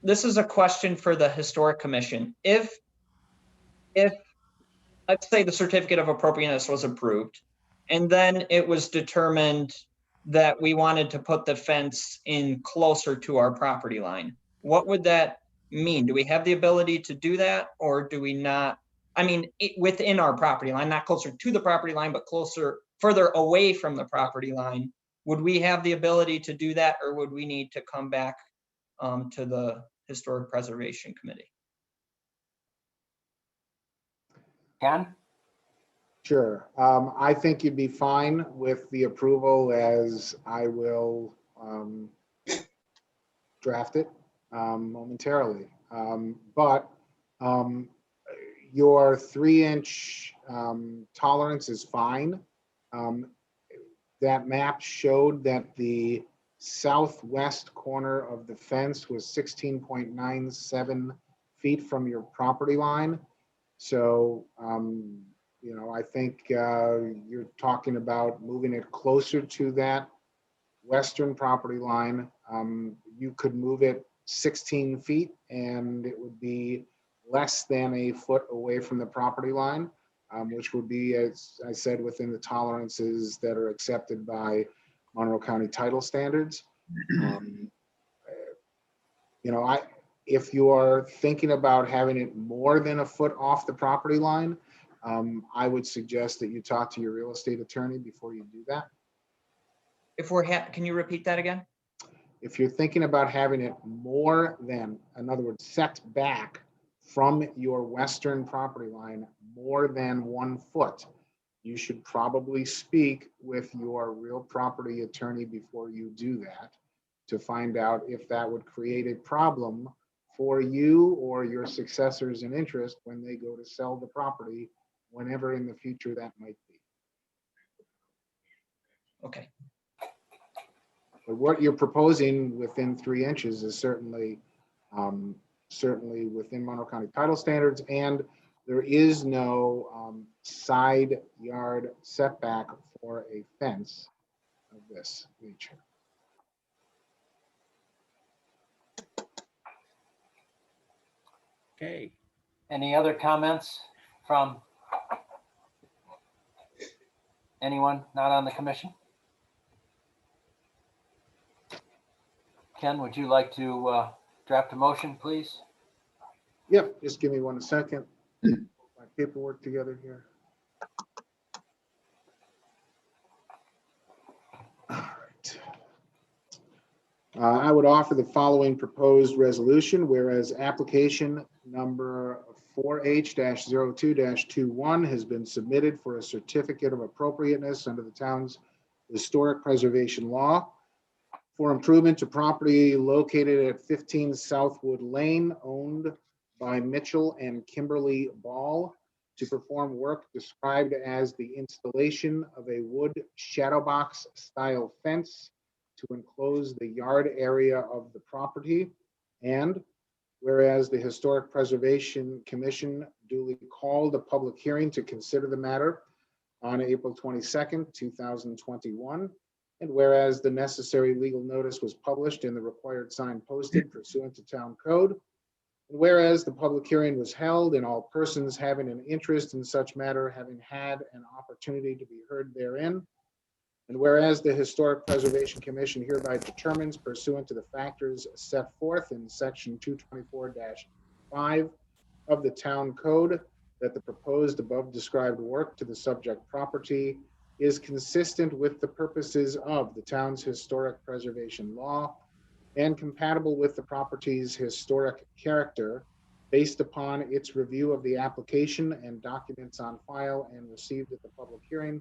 this is a question for the Historic Commission. If let's say the certificate of appropriateness was approved, and then it was determined that we wanted to put the fence in closer to our property line, what would that mean? Do we have the ability to do that, or do we not? I mean, within our property line, not closer to the property line, but further away from the property line. Would we have the ability to do that, or would we need to come back to the Historic Preservation Committee? Ken? Sure. I think you'd be fine with the approval as I will draft it momentarily. But your 3-inch tolerance is fine. That map showed that the southwest corner of the fence was 16.97 feet from your property line. So, I think you're talking about moving it closer to that western property line. You could move it 16 feet and it would be less than a foot away from the property line, which would be, as I said, within the tolerances that are accepted by Monroe County title standards. If you are thinking about having it more than a foot off the property line, I would suggest that you talk to your real estate attorney before you do that. Can you repeat that again? If you're thinking about having it more than, in other words, set back from your western property line more than 1 foot, you should probably speak with your real property attorney before you do that to find out if that would create a problem for you or your successors in interest when they go to sell the property, whenever in the future that might be. Okay. But what you're proposing within 3 inches is certainly within Monroe County title standards, and there is no side yard setback for a fence of this nature. Okay. Any other comments from anyone not on the commission? Ken, would you like to draft a motion, please? Yep, just give me 1 second. Put my paperwork together here. All right. I would offer the following proposed resolution, whereas application number 4H-02-21 has been submitted for a certificate of appropriateness under the town's historic preservation law for improvement to property located at 15 Southwood Lane, owned by Mitchell and Kimberly Ball, to perform work described as the installation of a wood shadow box style fence to enclose the yard area of the property. And whereas the Historic Preservation Commission duly called a public hearing to consider the matter on April 22nd, 2021. And whereas the necessary legal notice was published in the required sign posted pursuant to town code. And whereas the public hearing was held and all persons having an interest in such matter having had an opportunity to be heard therein. And whereas the Historic Preservation Commission hereby determines pursuant to the factors set forth in section 224-5 of the town code that the proposed above described work to the subject property is consistent with the purposes of the town's historic preservation law and compatible with the property's historic character based upon its review of the application and documents on file and received at the public hearing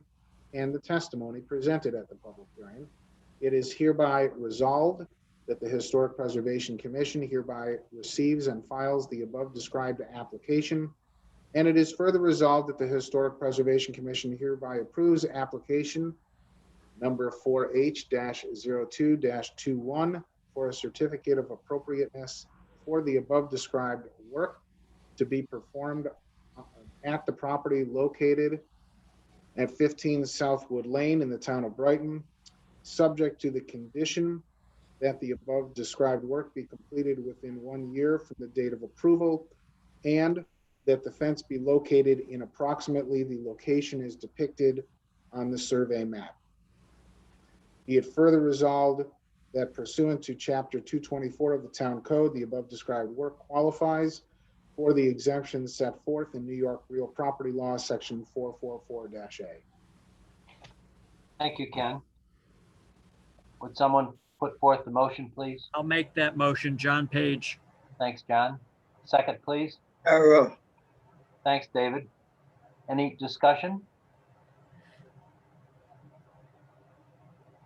and the testimony presented at the public hearing. It is hereby resolved that the Historic Preservation Commission hereby receives and files the above described application. And it is further resolved that the Historic Preservation Commission hereby approves application number 4H-02-21 for a certificate of appropriateness for the above described work to be performed at the property located at 15 Southwood Lane in the town of Brighton, subject to the condition that the above described work be completed within 1 year from the date of approval, and that the fence be located in approximately the location is depicted on the survey map. Be it further resolved that pursuant to chapter 224 of the town code, the above described work qualifies for the exemptions set forth in New York Real Property Law, section 444-A. Thank you, Ken. Would someone put forth the motion, please? I'll make that motion, John Page. Thanks, John. Second, please. I will. Thanks, David. Any discussion?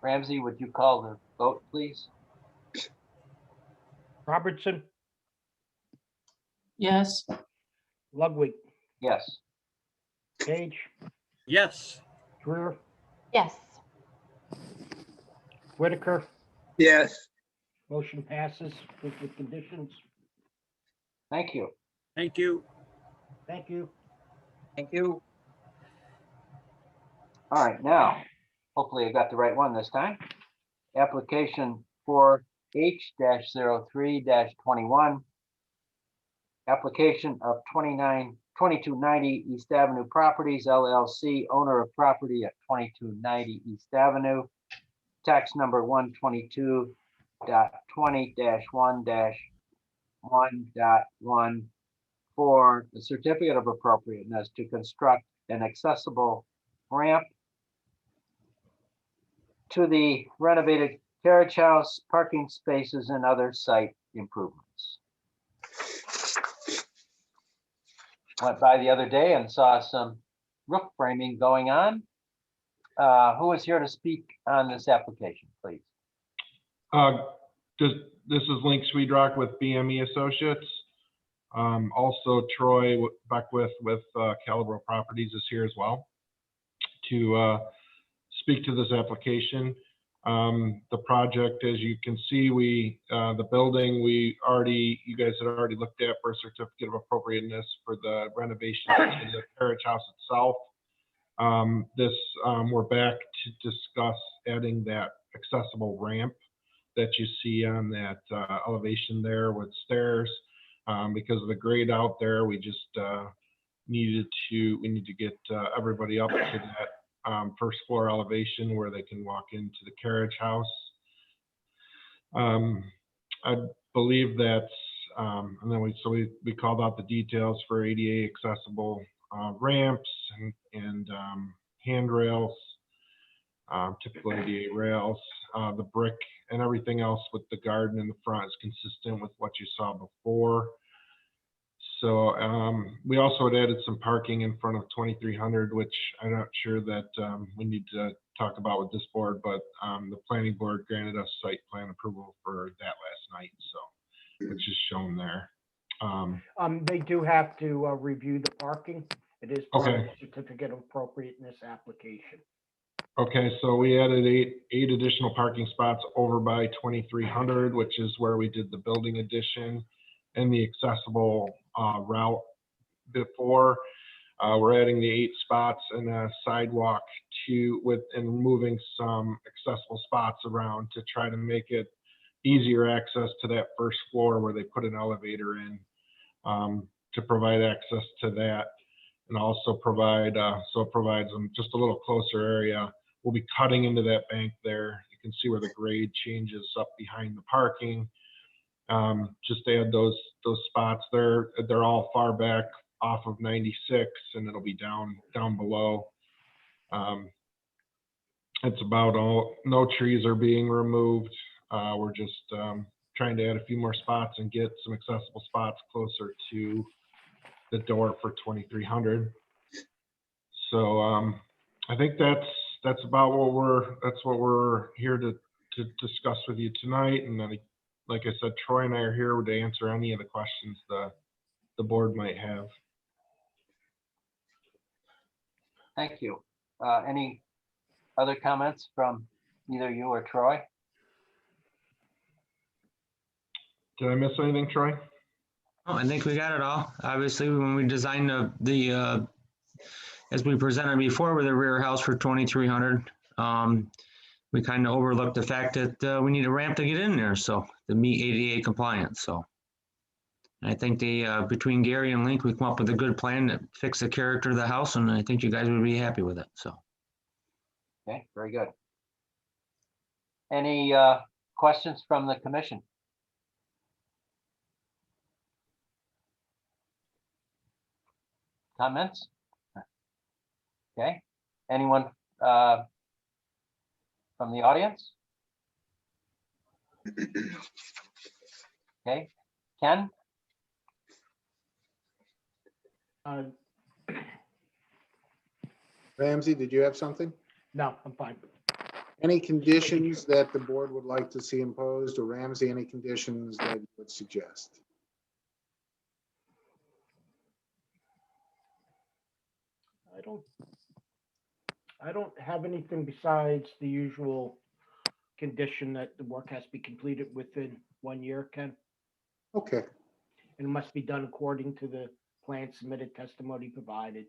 Ramsey, would you call the vote, please? Robertson, Yes. Ludwig, Yes. Page, Yes. Greer, Yes. Whitaker. Yes. Motion passes with the conditions. Thank you. Thank you. Thank you. Thank you. All right, now, hopefully I got the right one this time. Application for H-03-21. Application of 2290 East Avenue Properties LLC, owner of property at 2290 East Avenue. Tax number 122.20-1-1.1 for the certificate of appropriateness to construct an accessible ramp to the renovated carriage house, parking spaces, and other site improvements. Went by the other day and saw some roof framing going on. Who is here to speak on this application, please? This is Link Swedrock with BME Associates. Also, Troy Beckwith with Calibro Properties is here as well to speak to this application. The project, as you can see, the building you guys had already looked at for a certificate of appropriateness for the renovation to the carriage house itself. We're back to discuss adding that accessible ramp that you see on that elevation there with stairs. Because of the grade out there, we just need to get everybody up to that first floor elevation where they can walk into the carriage house. I believe that's, and then we called out the details for ADA accessible ramps and handrails, typical ADA rails, the brick and everything else with the garden in the front is consistent with what you saw before. So we also had added some parking in front of 2300, which I'm not sure that we need to talk about with this board, but the planning board granted us site plan approval for that last night, so which is shown there. They do have to review the parking. It is part of Okay. the certificate of appropriateness application. Okay, so we added eight additional parking spots over by 2300, which is where we did the building addition and the accessible route before. We're adding the 8 spots and a sidewalk and moving some accessible spots around to try to make it easier access to that first floor where they put an elevator in, to provide access to that, and also provide so it provides them just a little closer area. We'll be cutting into that bank there. You can see where the grade changes up behind the parking. Just add those spots there. They're all far back off of 96, and it'll be down below. It's about all. No trees are being removed. We're just trying to add a few more spots and get some accessible spots closer to the door for 2300. So I think that's about what we're here to discuss with you tonight. And then, like I said, Troy and I are here to answer any of the questions the board might have. Thank you. Any other comments from either you or Troy? Did I miss anything, Troy? Oh, I think we got it all. Obviously, when we designed the as we presented before with the rear house for 2300, we kind of overlooked the fact that we need a ramp to get in there, so to meet ADA compliance. So I think between Gary and Link, we come up with a good plan that fix the character of the house, and I think you guys would be happy with it. So. Okay, very good. Any questions from the commission? Comments? Okay, anyone from the audience? Okay, Ken? Ramsey, did you have something? No, I'm fine. Any conditions that the board would like to see imposed, or Ramsey, any conditions that you would suggest? I don't have anything besides the usual condition that the work has to be completed within 1 year, Ken. Okay. And it must be done according to the plan submitted, testimony provided.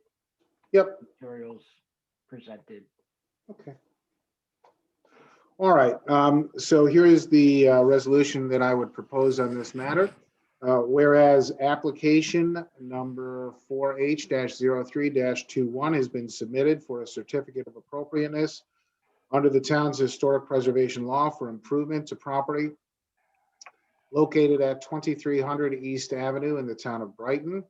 Yep. Materials presented. Okay. All right. So here is the resolution that I would propose on this matter. Whereas application number 4H-03-21 has been submitted for a certificate of appropriateness under the town's historic preservation law for improvement to property located at 2300 East Avenue in the town of Brighton,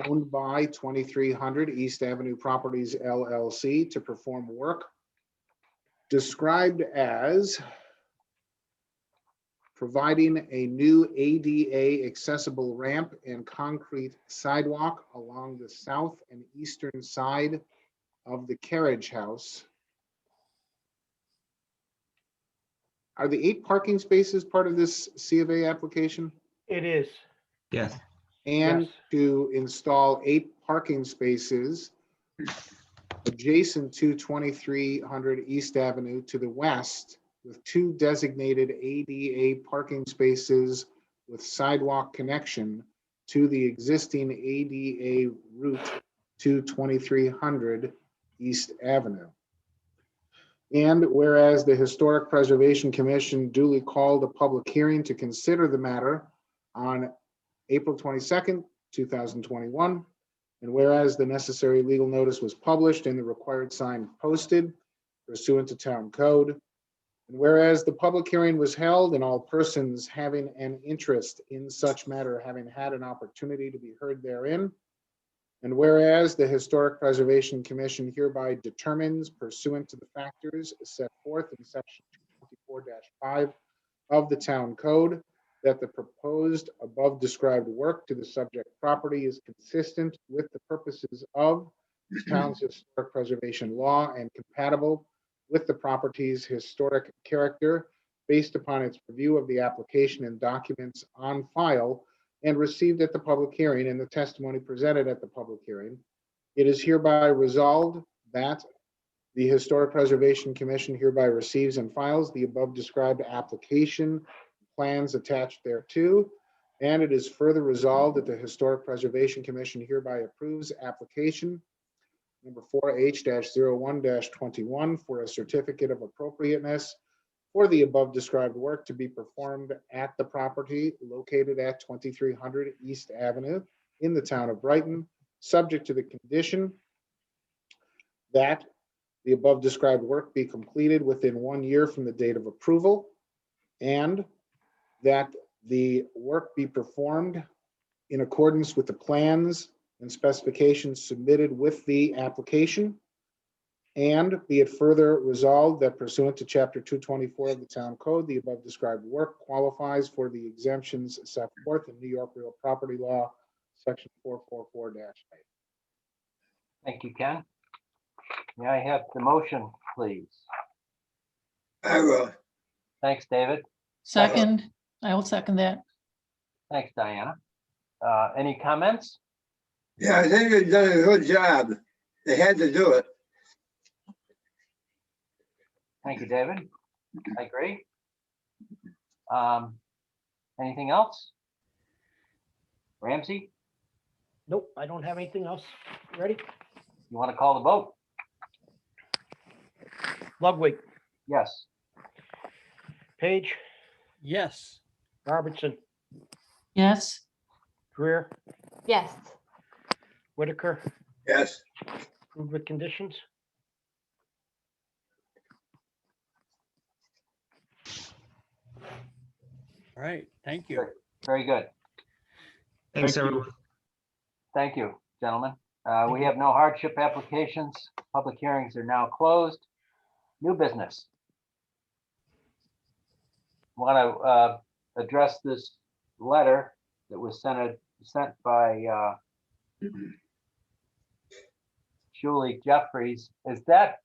owned by 2300 East Avenue Properties LLC to perform work described as providing a new ADA accessible ramp and concrete sidewalk along the south and eastern side of the carriage house. Are the 8 parking spaces part of this C of A application? It is. Yes. And Yes. to install 8 parking spaces adjacent to 2300 East Avenue to the west, with 2 designated ADA parking spaces with sidewalk connection to the existing ADA route to 2300 East Avenue. And whereas the Historic Preservation Commission duly called a public hearing to consider the matter on April 22nd, 2021, and whereas the necessary legal notice was published and the required sign posted pursuant to town code, and whereas the public hearing was held and all persons having an interest in such matter having had an opportunity to be heard therein, and whereas the Historic Preservation Commission hereby determines pursuant to the factors set forth in section 24-5 of the town code that the proposed above described work to the subject property is consistent with the purposes of the town's historic preservation law and compatible with the property's historic character based upon its review of the application and documents on file and received at the public hearing and the testimony presented at the public hearing, it is hereby resolved that the Historic Preservation Commission hereby receives and files the above described application plans attached thereto, and it is further resolved that the Historic Preservation Commission hereby approves application number 4H-01-21 for a certificate of appropriateness for the above described work to be performed at the property located at 2300 East Avenue in the town of Brighton, subject to the condition that the above described work be completed within 1 year from the date of approval, and that the work be performed in accordance with the plans and specifications submitted with the application. And be it further resolved that pursuant to Chapter 224 of the Town Code, the above described work qualifies for the exemptions set forth in New York Real Property Law, Section 444-8. Thank you, Ken. May I have the motion, please? I will. Thanks, David. Second, I will second that. Thanks, Diana. Any comments? Yeah, I think they've done a good job. They had to do it. Thank you, David. I agree. Anything else? Ramsey, Nope, I don't have anything else. Ready? you want to call the vote? Ludwig, Yes. Page, Yes. Robertson, Yes, Greer, Yes. Whitaker, Yes. approved with conditions. All right. Thank you. Very good. Thanks, Thank you. everyone. Thank you, gentlemen. We have no hardship applications. Public hearings are now closed. New business. Want to address this letter that was sent by Julie Jeffries. Is that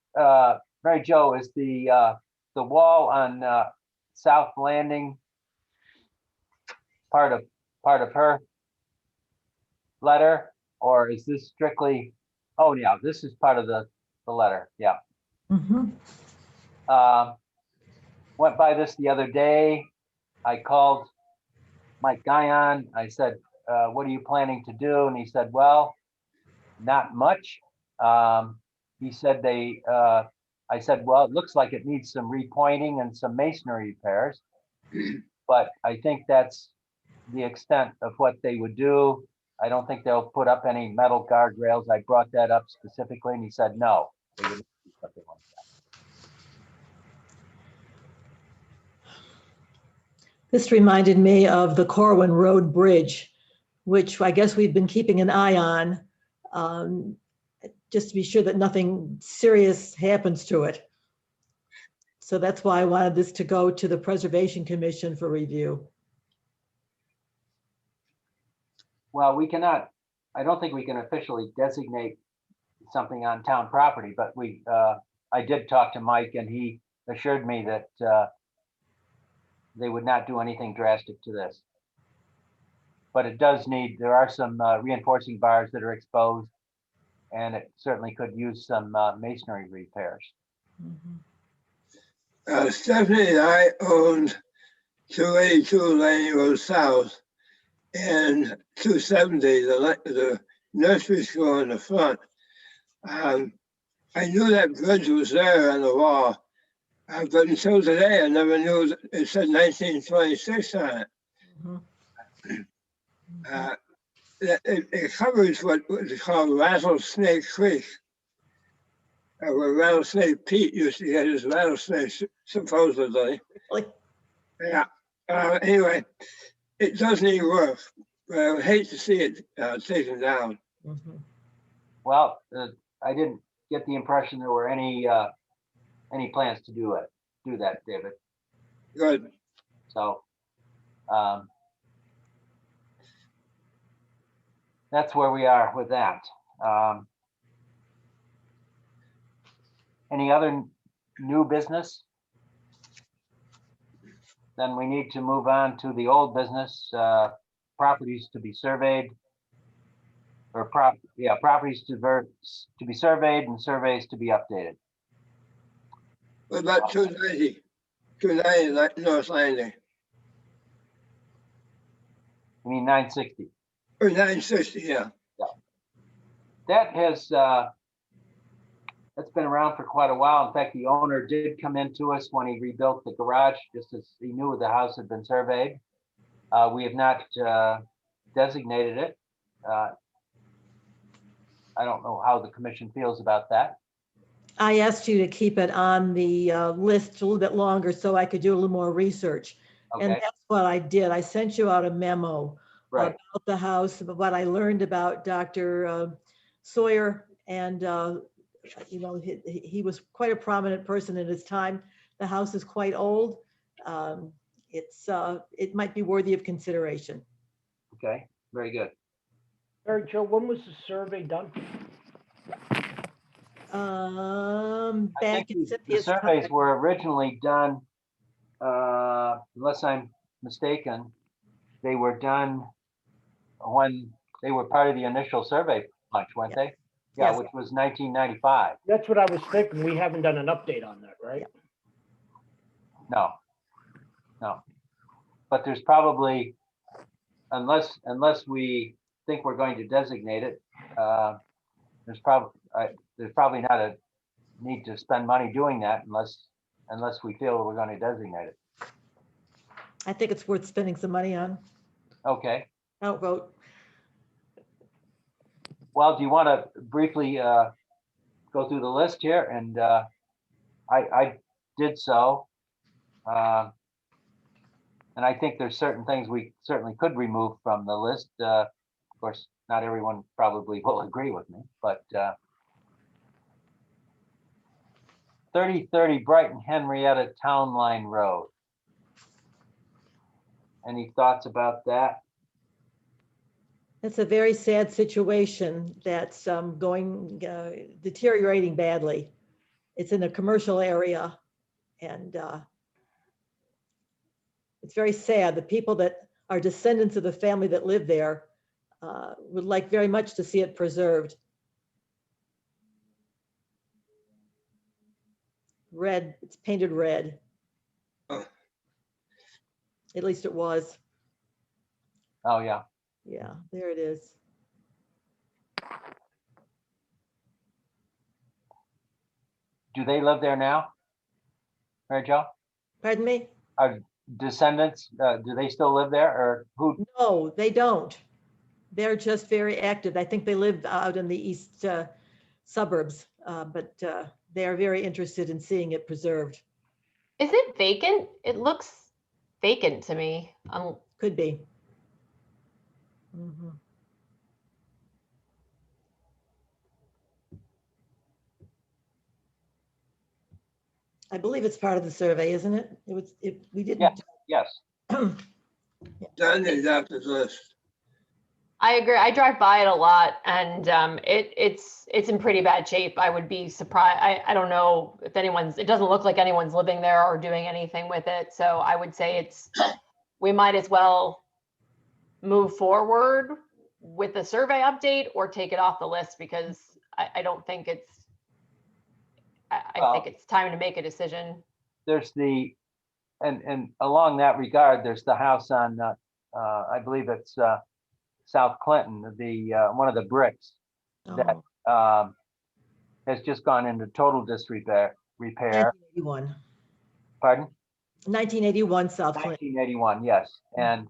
Mary Jo? Is the wall on South Landing part of her letter, or is this strictly? Oh yeah, this is part of the letter. Yeah. Went by this the other day. I called Mike Guyon. I said, what are you planning to do? And he said, well, not much. He said I said, well, it looks like it needs some repointing and some masonry repairs, but I think that's the extent of what they would do. I don't think they'll put up any metal guardrails. I brought that up specifically and he said, no. They wouldn't do something like that. This reminded me of the Corwin Road Bridge, which I guess we've been keeping an eye on, just to be sure that nothing serious happens to it. So that's why I wanted this to go to the Preservation Commission for review. Well, we cannot, I don't think we can officially designate something on town property, but I did talk to Mike and he assured me that they would not do anything drastic to this. But it does need, there are some reinforcing bars that are exposed and it certainly could use some masonry repairs. Stephanie and I owned 282 Lane Road South and 270, the nursery school in the front. I knew that bridge was there on the wall, but until today, I never knew it said 1926 on it. It covers what is called Rattlesnake Creek, where Rattlesnake Pete used to get his rattlesnakes, supposedly. Yeah. Anyway, it does need work, but I would hate to see it taken down. Well, I didn't get the impression there were any plans to do that, David. Good. So that's where we are with that. Any other new business? Then we need to move on to the old business, properties to be surveyed. Or properties to be surveyed and surveys to be updated. What about 290 North Landing? I mean 960. Or 960, yeah. That has that's been around for quite a while. In fact, the owner did come into us when he rebuilt the garage, just as he knew the house had been surveyed. We have not designated it. I don't know how the commission feels about that. I asked you to keep it on the list a little bit longer so I could do a little more research. Okay. And that's what I did. I sent you out a memo Right. about the house, about what I learned about Dr. Sawyer. And, he was quite a prominent person in his time. The house is quite old. It might be worthy of consideration. Okay, very good. Mary Jo, when was the survey done? Back in The Cynthia's surveys time. were originally done, unless I'm mistaken, they were done when they were part of the initial survey bunch, weren't they? Yeah, Yes. which was 1995. That's what I was thinking. We haven't done an update on that, right? No. But there's probably, unless we think we're going to designate it, there's probably not a need to spend money doing that unless we feel we're going to designate it. I think it's worth spending some money on. Okay. Outvote. Well, do you want to briefly go through the list here? And I did so. And I think there's certain things we certainly could remove from the list. Of course, not everyone probably will agree with me, but 3030 Brighton Henrietta Town Line Road. Any thoughts about that? It's a very sad situation that's deteriorating badly. It's in a commercial area and it's very sad. The people that are descendants of the family that live there would like very much to see it preserved. Red, it's painted red. At least it was. Oh, yeah. Yeah, there it is. Do they live there now? Mary Jo? Pardon me? Are descendants, do they still live there or who? No, they don't. They're just very active. I think they live out in the east suburbs, but they are very interested in seeing it preserved. Is it vacant? It looks vacant to me. Could be. Mhm. I believe it's part of the survey, isn't it? We didn't. Yes. Done the adopted list. I agree. I drive by it a lot, and it's in pretty bad shape. I would be surprised. I don't know if it doesn't look like anyone's living there or doing anything with it. So I would say we might as well move forward with the survey update or take it off the list, because I don't think I think it's time to make a decision. There's and along that regard, there's the house on, I believe it's South Clinton, one of the bricks that has just gone into total disrepair. 1981. Pardon? 1981 South Clinton. 1981, yes. And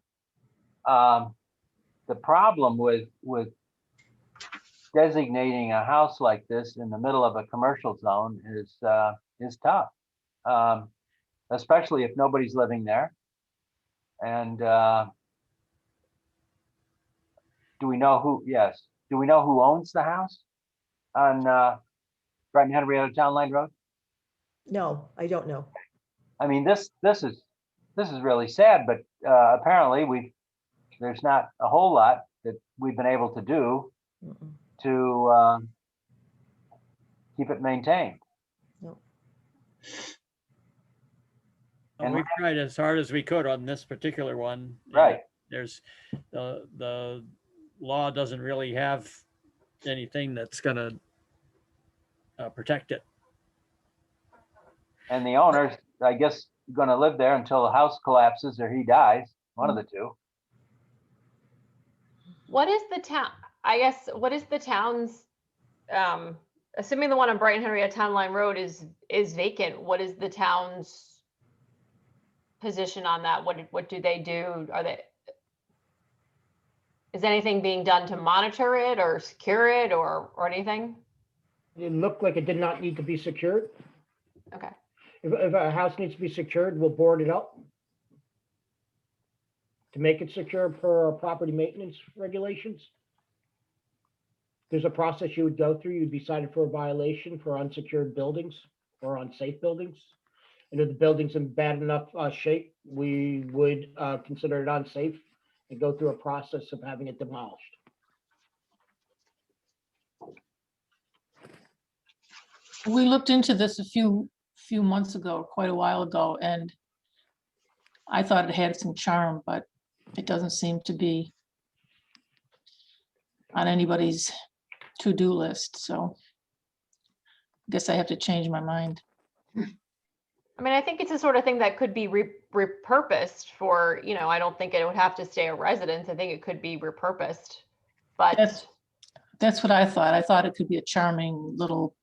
the problem with designating a house like this in the middle of a commercial zone is tough, especially if nobody's living there. And do we know who? Yes. Do we know who owns the house on Brighton Henrietta Town Line Road? No, I don't know. I mean, this is really sad, but apparently there's not a whole lot that we've been able to do to keep it maintained. No. And we've tried as hard as we could on this particular one. Right. There's the law doesn't really have anything that's going to protect it. And the owner's, I guess, going to live there until the house collapses or he dies, one of the two. What is the town? I guess, what is the town's, assuming the one on Brighton Henrietta Town Line Road is vacant, what is the town's position on that? What do they do? Is anything being done to monitor it or secure it or anything? It looked like it did not need to be secured. Okay. If a house needs to be secured, we'll board it up to make it secure per our property maintenance regulations. There's a process you would go through. You'd be cited for a violation for unsecured buildings or unsafe buildings. And if the building's in bad enough shape, we would consider it unsafe and go through a process of having it demolished. We looked into this a few months ago, quite a while ago, and I thought it had some charm, but it doesn't seem to be on anybody's to-do list. So I guess I have to change my mind. I mean, I think it's the sort of thing that could be repurposed for, I don't think it would have to stay a residence. I think it could be repurposed, but that's what I thought. I thought it could be a charming little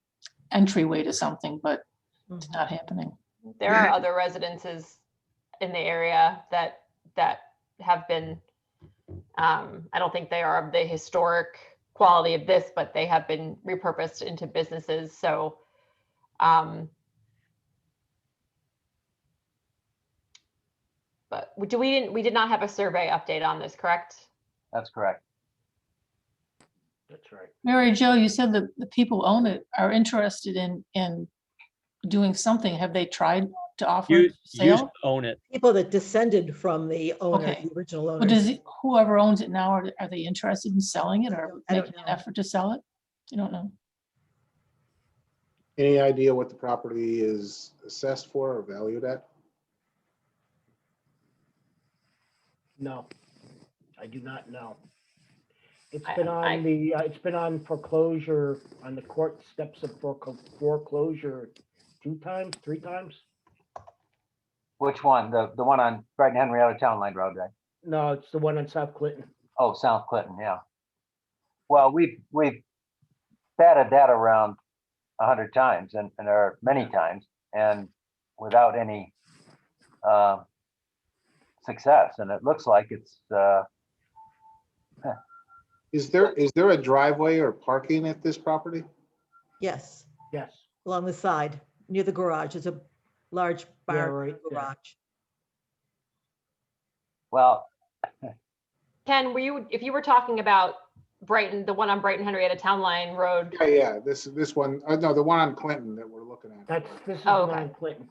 entryway to something, but it's not happening. There are other residences in the area that have been, I don't think they are of the historic quality of this, but they have been repurposed into businesses. So, but we did not have a survey update on this, correct? That's correct. That's right. Mary Jo, you said that the people who own it are interested in doing something. Have they tried to offer You sale? to own it. People that descended from the owner, Okay. the original owner. But does whoever owns it now, are they interested in selling it or I don't making an effort to sell it? You don't know. Any idea what the property is assessed for or valued at? No, I do not know. It's been on foreclosure, on the court steps of foreclosure 2 times, 3 times. Which one? The one on Brighton Henrietta Town Line Road, right? No, it's the one on South Clinton. Oh, South Clinton, yeah. Well, we've batted that around 100 times and or many times, and without any success. And it looks like it's. Is there a driveway or parking at this property? Yes, Yes. along the side, near the garage. There's a large bar right there. garage. Well, Ken, if you were talking about Brighton, the one on Brighton Henrietta Town Line Road. Yeah, this one, no, the one on Clinton that we're looking at. This is Oh, one okay. on Clinton.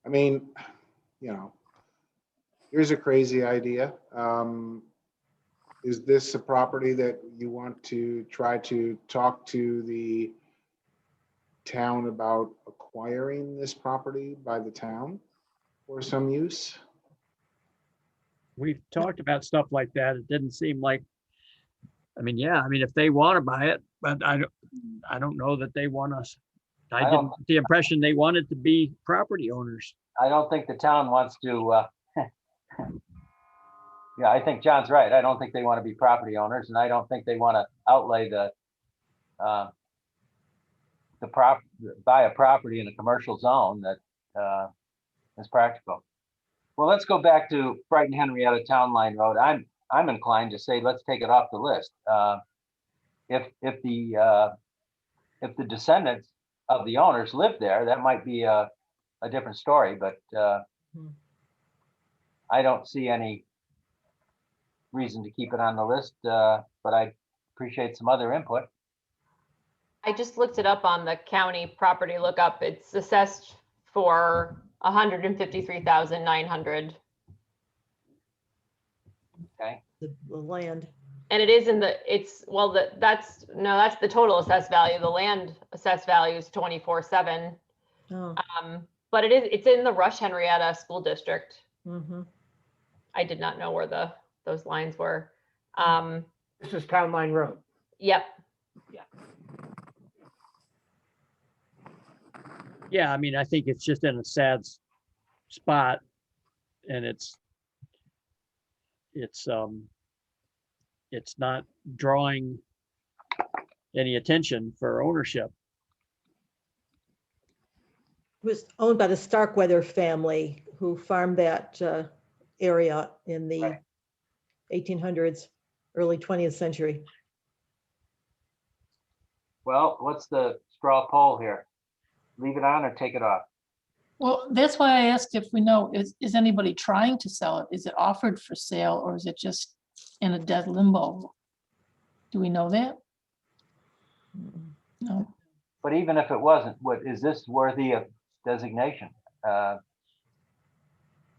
I mean, you know, here's a crazy idea. Is this a property that you want to try to talk to the town about acquiring this property by the town for some use? We've talked about stuff like that. It didn't seem like, I mean, yeah, I mean, if they want to buy it, but I don't know that they want us. I didn't get the impression they wanted to be property owners. I don't think the town wants to, yeah, I think John's right. I don't think they want to be property owners, and I don't think they want to outlay buy a property in a commercial zone that is practical. Well, let's go back to Brighton Henrietta Town Line Road. I'm inclined to say let's take it off the list. If the descendants of the owners live there, that might be a different story, but I don't see any reason to keep it on the list, but I appreciate some other input. I just looked it up on the county property lookup. It's assessed for 153,900. Okay. The land. And it is in the, that's the total assessed value. The land assessed value is 24,700. Oh. But it's in the Rush Henrietta School District. Mm-hmm. I did not know where those lines were. This is Town Line Road. Yep. Yeah, I mean, I think it's just in a sad spot, and it's not drawing any attention for ownership. It was owned by the Starkweather family who farmed that area in the 1800s, early 20th century. Well, what's the straw poll here? Leave it on or take it off? Well, that's why I asked if we know, is anybody trying to sell it? Is it offered for sale, or is it just in a dead limbo? Do we know that? No. But even if it wasn't, is this worthy of designation? No,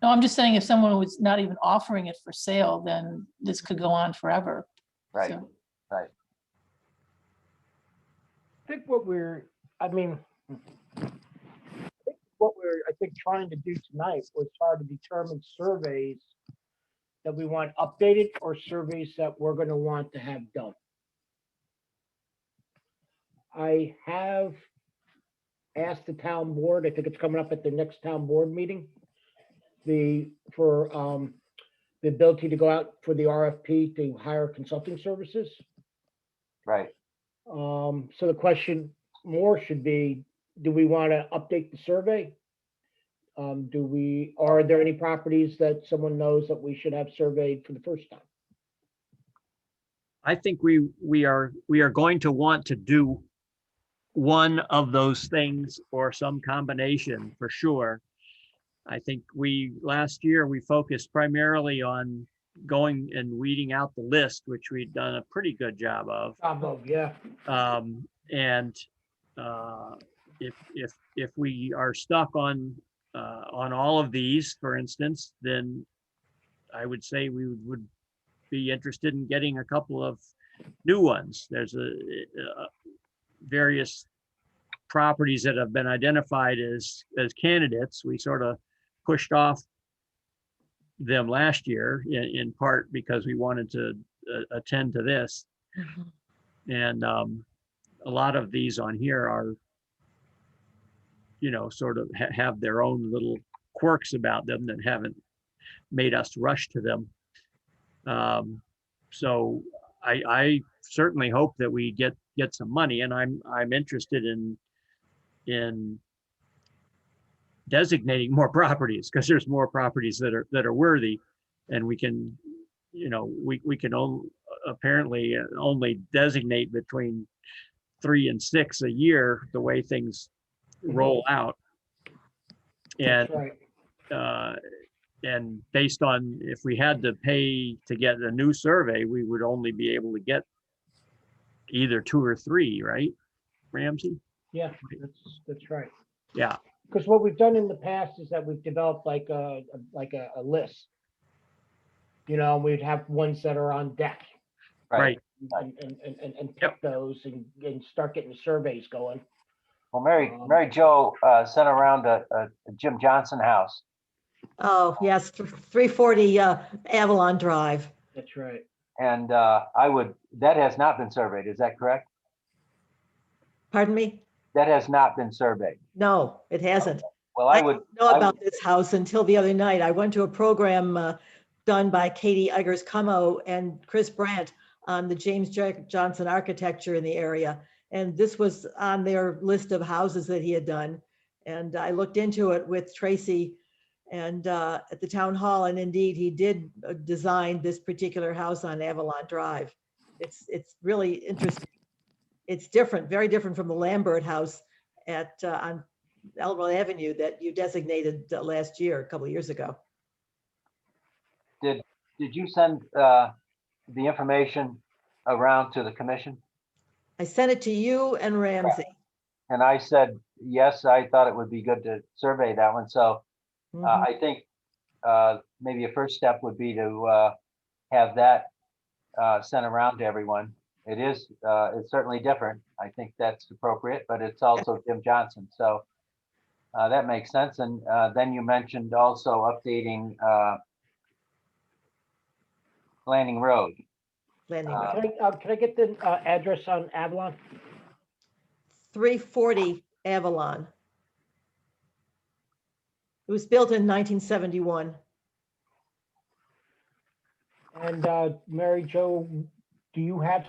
I'm just saying if someone was not even offering it for sale, then this could go on forever. Right, So, right. I think what we're trying to do tonight was try to determine surveys that we want updated or surveys that we're going to want to have done. I have asked the town board, I think it's coming up at the next town board meeting, for the ability to go out for the RFP to hire consulting services. Right. So the question more should be, do we want to update the survey? Are there any properties that someone knows that we should have surveyed for the first time? I think we are going to want to do one of those things or some combination for sure. I think last year we focused primarily on going and weeding out the list, which we'd done a pretty good job of. Yeah. And if we are stuck on all of these, for instance, then I would say we would be interested in getting a couple of new ones. There's various properties that have been identified as candidates. We sort of pushed off them last year in part because we wanted to attend to this. Mm-hmm. And a lot of these on here are, sort of have their own little quirks about them that haven't made us rush to them. So I certainly hope that we get some money, and I'm interested in designating more properties, because there's more properties that are worthy, and we can, we can apparently only designate between 3 and 6 a year, the way things roll out. And And based on, if we had to pay to get a new survey, we would only be able to get either 2 or 3, right, Ramsey? Yeah, that's right. Yeah, Because what we've done in the past is that we've developed like a list. You know, we'd have ones that are on deck right. and pick those and start getting the surveys going. Well, Mary Jo sent around a Jim Johnson house. Oh, yes, 340 Avalon Drive. That's right. And that has not been surveyed, is that correct? Pardon me? That has not been surveyed. No, it hasn't. Well, I didn't know about this house until the other night. I went to a program done by Katie Eggers-Cummo and Chris Brandt on the James Johnson architecture in the area. And this was on their list of houses that he had done. And I looked into it with Tracy and at the town hall, and indeed he did design this particular house on Avalon Drive. It's really interesting. It's different, very different from the Lambert house at on Elmwood Avenue that you designated last year, a couple of years ago. Did you send the information around to the commission? I sent it to you and Ramsey. And I said, yes, I thought it would be good to survey that one. So I think maybe a first step would be to have that sent around to everyone. It's certainly different. I think that's appropriate, but it's also Jim Johnson. So that makes sense. And then you mentioned also updating Landing Road. Landing Road. Can I get the address on Avalon? 340 Avalon. It was built in 1971. And Mary Jo, do you have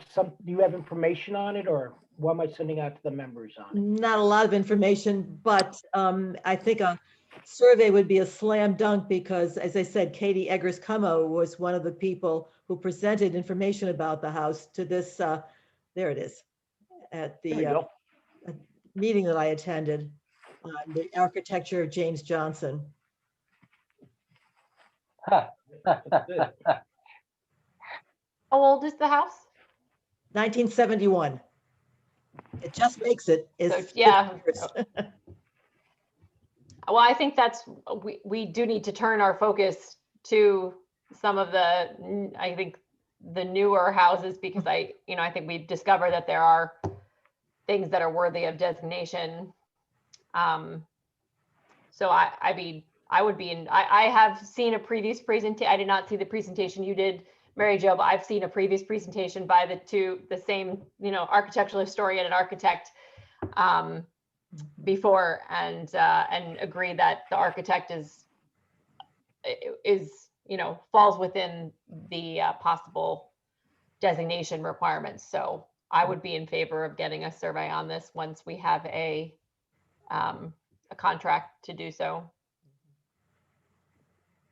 information on it, or what am I sending out to the members on it? Not a lot of information, but I think a survey would be a slam dunk because, as I said, Katie Eggers-Cummo was one of the people who presented information about the house to this, there it is, at the meeting that I attended on the architecture of James Johnson. How old is the house? 1971. It just makes it. So, yeah. Well, I think we do need to turn our focus to some of the, I think, the newer houses, because I think we've discovered that there are things that are worthy of designation. So I mean, I would be in, I have seen a previous presentation. I did not see the presentation you did, Mary Jo, but I've seen a previous presentation by the same, architectural historian and architect before, and agree that the architect is falls within the possible designation requirements. So I would be in favor of getting a survey on this once we have a contract to do so.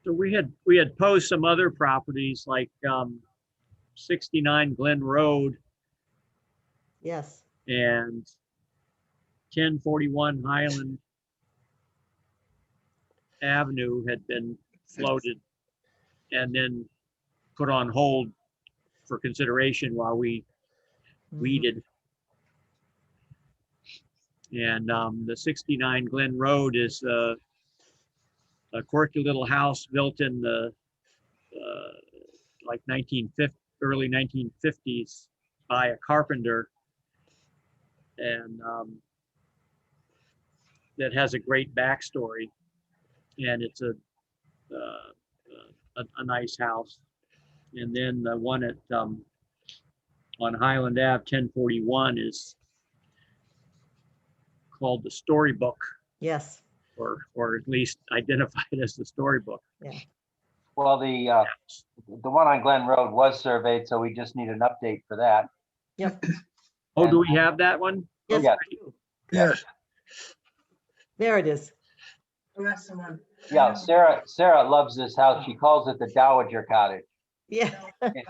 So we had posed some other properties like 69 Glen Road. Yes. And 1041 Highland Avenue had been floated and then put on hold for consideration while we weeded. And the 69 Glen Road is a quirky little house built in the like early 1950s by a carpenter, and that has a great backstory, and it's a nice house. And then the one at on Highland Ave, 1041, is called the Storybook. Yes. Or at least identified as the Storybook. Yeah. Well, the one on Glen Road was surveyed, so we just need an update for that. Yep. Oh, do we have that one? Yes. Yeah. Yes. There it is. That's the one. Yeah, Sarah loves this house. She calls it the Dowager Cottage. Yeah. And,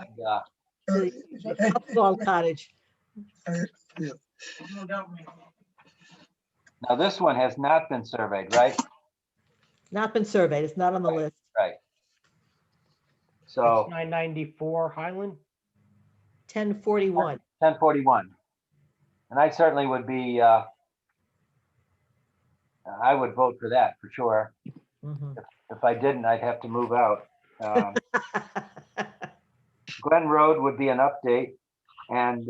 The Upsall Cottage. now this one has not been surveyed, right? Not been surveyed. It's not on the list. Right. So It's 994 Highland. 1041. 1041. And I certainly would be, I would vote for that for sure. Mhm. If I didn't, I'd have to move out. Glen Road would be an update. And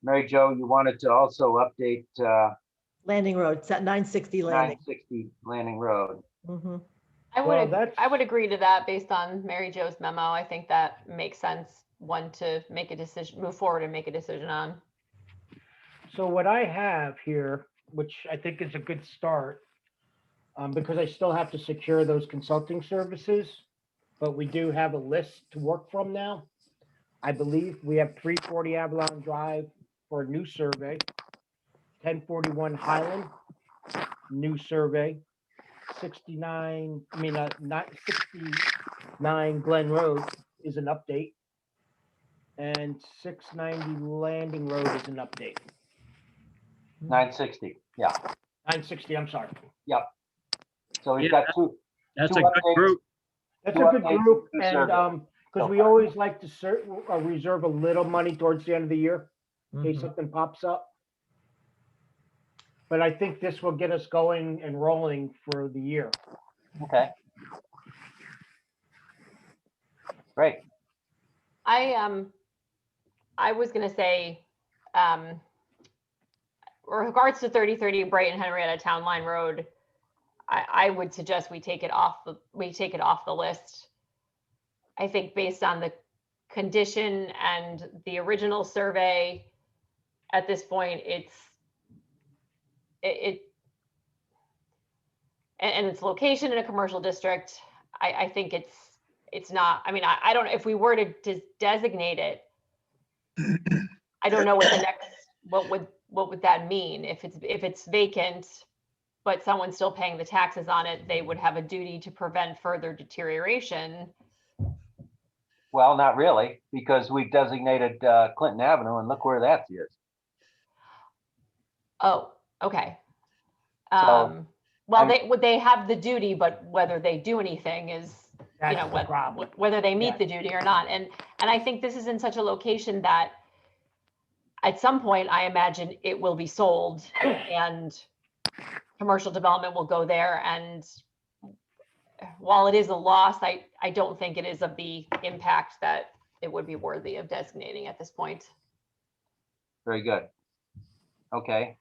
Mary Jo, you wanted to also update Landing Road, it's at 960 Landing. 960 Landing Road. Mhm. I Well, would, I would agree to that based on Mary Jo's memo. I think that makes sense, one to make a decision, move forward and make a decision on. So what I have here, which I think is a good start, because I still have to secure those consulting services, but we do have a list to work from now. I believe we have 340 Avalon Drive for a new survey, 1041 Highland, new survey, not 69 Glen Road is an update, and 690 Landing Road is an update. 960, yeah. 960, I'm sorry. Yep. So we've Yeah, got two. That's two a good updates. group. That's Two a good updates, group, two and surveys. because we always like to reserve a little money towards the end of the year in case Mhm. something pops up. But I think this will get us going and rolling for the year. Okay. Great. I was gonna say, with regards to 3030 Brighton Henrietta Town Line Road, I would suggest we take it off the list. I think based on the condition and the original survey, at this point, and its location in a commercial district, I think it's not, I mean, I don't know if we were to designate it, I don't know what the next, what would that mean? If it's vacant, but someone's still paying the taxes on it, they would have a duty to prevent further deterioration. Well, not really, because we've designated Clinton Avenue, and look where that is. Oh, okay. So, Well, they have the duty, but whether they do anything is, That's the problem. whether they meet Yeah. the duty or not. And I think this is in such a location that at some point, I imagine it will be sold and commercial development will go there. And while it is a loss, I don't think it is of the impact that it would be worthy of designating at this point. very good. Okay,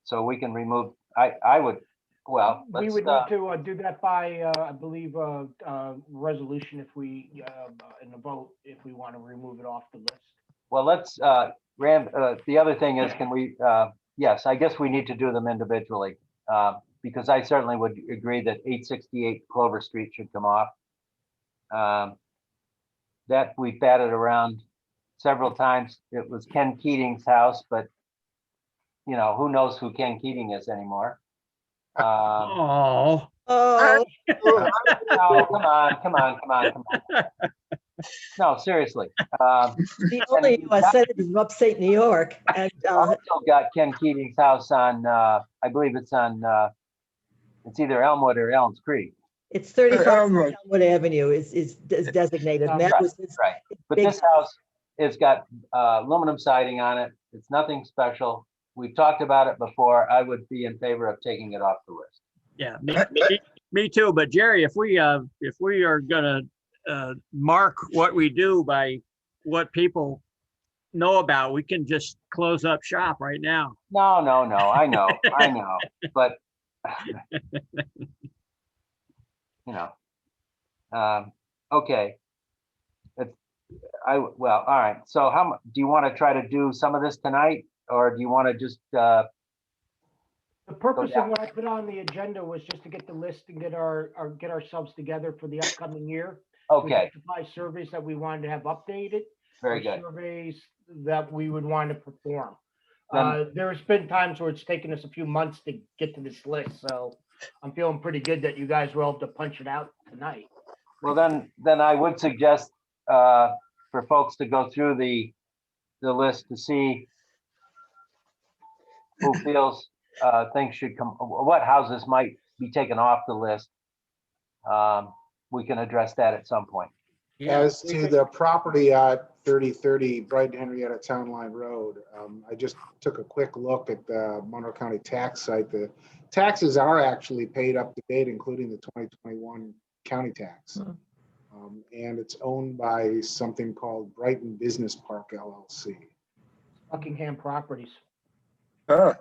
so we can remove, I would, well, We let's, would need to do that by, I believe, resolution if we, in a vote, if we want to remove it off the list. well, let's, Rand, the other thing is, can we, yes, I guess we need to do them individually. Because I certainly would agree that 868 Clover Street should come off. That we batted around several times. It was Ken Keating's house, but you know, who knows who Ken Keating is anymore. Oh, Oh, No, come on. No, seriously. the only senator from upstate New York. And Also got Ken Keating's house on, I believe it's on, it's either Elmwood or Elms Creek. it's 35 Elmwood. Elmwood Avenue is designated. And that Right, was his right. But big- this house has got aluminum siding on it. It's nothing special. We've talked about it before. I would be in favor of taking it off the list. yeah, me too. But Jerry, if we are gonna mark what we do by what people know about, we can just close up shop right now. No, I know, but you know, okay. Well, all right. So how much, do you want to try to do some of this tonight, or do you want to just, The purpose yeah. of what I put on the agenda was just to get the list and get ourselves together for the upcoming year. To okay, identify surveys that we wanted to have updated. very or good. Surveys that we would want to perform. Then- There's been times where it's taken us a few months to get to this list, so I'm feeling pretty good that you guys were able to punch it out tonight. Well, then I would suggest for folks to go through the list to see who feels things should come, what houses might be taken off the list. We can address that at some point. Yeah. As to the property at 3030 Brighton Henrietta Town Line Road, I just took a quick look at the Monroe County tax site. The taxes are actually paid up to date, including the 2021 county tax. And it's owned by something called Brighton Business Park LLC. Buckingham Properties. Oh,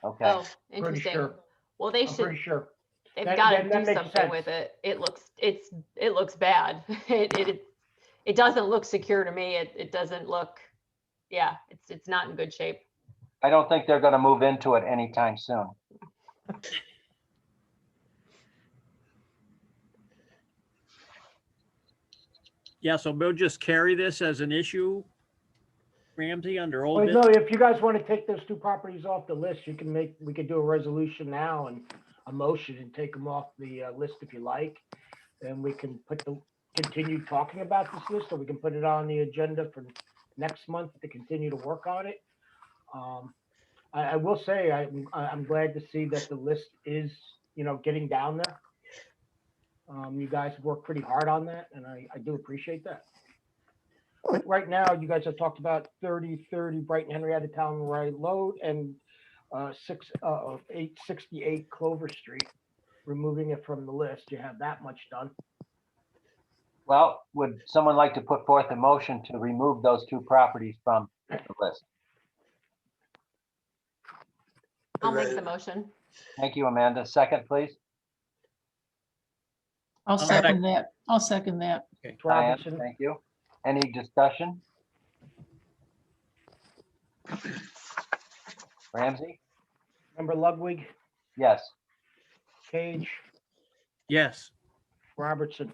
Okay. Oh, Pretty interesting. sure. Well, they I'm should, pretty sure. they've That- got that- to that do makes something sense. with it. It looks bad. It doesn't look secure to me. It doesn't look, yeah, it's not in good shape. I don't think they're gonna move into it anytime soon. Yeah, so we'll just carry this as an issue, Ramsey, under old Well, business. no, if you guys want to take those two properties off the list, we could do a resolution now and a motion and take them off the list if you like. And we can continue talking about this list, or we can put it on the agenda for next month to continue to work on it. I will say, I'm glad to see that the list is, getting down there. You guys work pretty hard on that, and I do appreciate that. Right now, you guys have talked about 3030 Brighton Henrietta Town Right Road and 868 Clover Street, removing it from the list. You have that much done. Well, would someone like to put forth a motion to remove those two properties from the list? I'll make the motion. Thank you, Amanda. Second, please. I'll second that. I'll second that. Diane, Robinson. thank you. Any discussion? Ramsey? Member Ludwig, Yes. Cage, Yes. Robertson,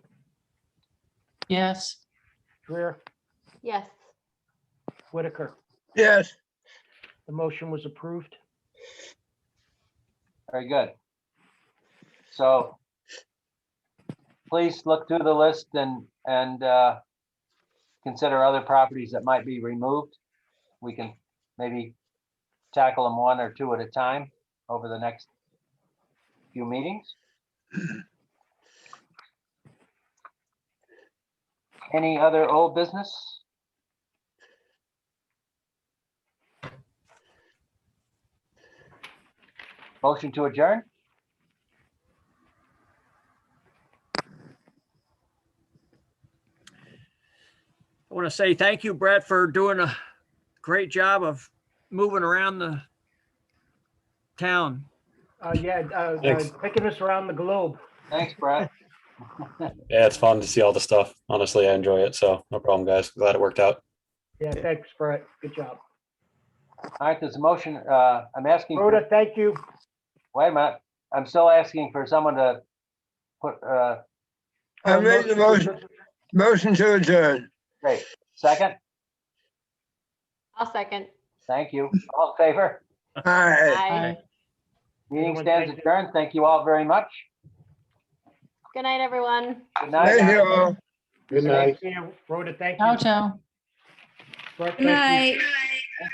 Yes. Greer, Yes. Whitaker. yes. The motion was approved. Very good. So please look through the list and consider other properties that might be removed. We can maybe tackle them one or two at a time over the next few meetings. Any other old business? Motion to adjourn? I want to say thank you, Brett, for doing a great job of moving around the town. Thanks. Taking us around the globe. Thanks, Brett. Yeah, it's fun to see all the stuff. Honestly, I enjoy it. So no problem, guys. Glad it worked out. Yeah, thanks, Brett. Good job. All right, there's a motion. I'm asking. Rhoda, thank you. Wait a minute. I'm still asking for someone to put, I made the motion to adjourn. great. Second? I'll second. Thank you. All in favor? Aye. Aye. Meeting Everyone, stands thank you. adjourned. Thank you all very much. Good night, everyone. Good night. Thank you all. Good night. Rhoda, thank Ciao, you. ciao. Brett, Good thank you. night.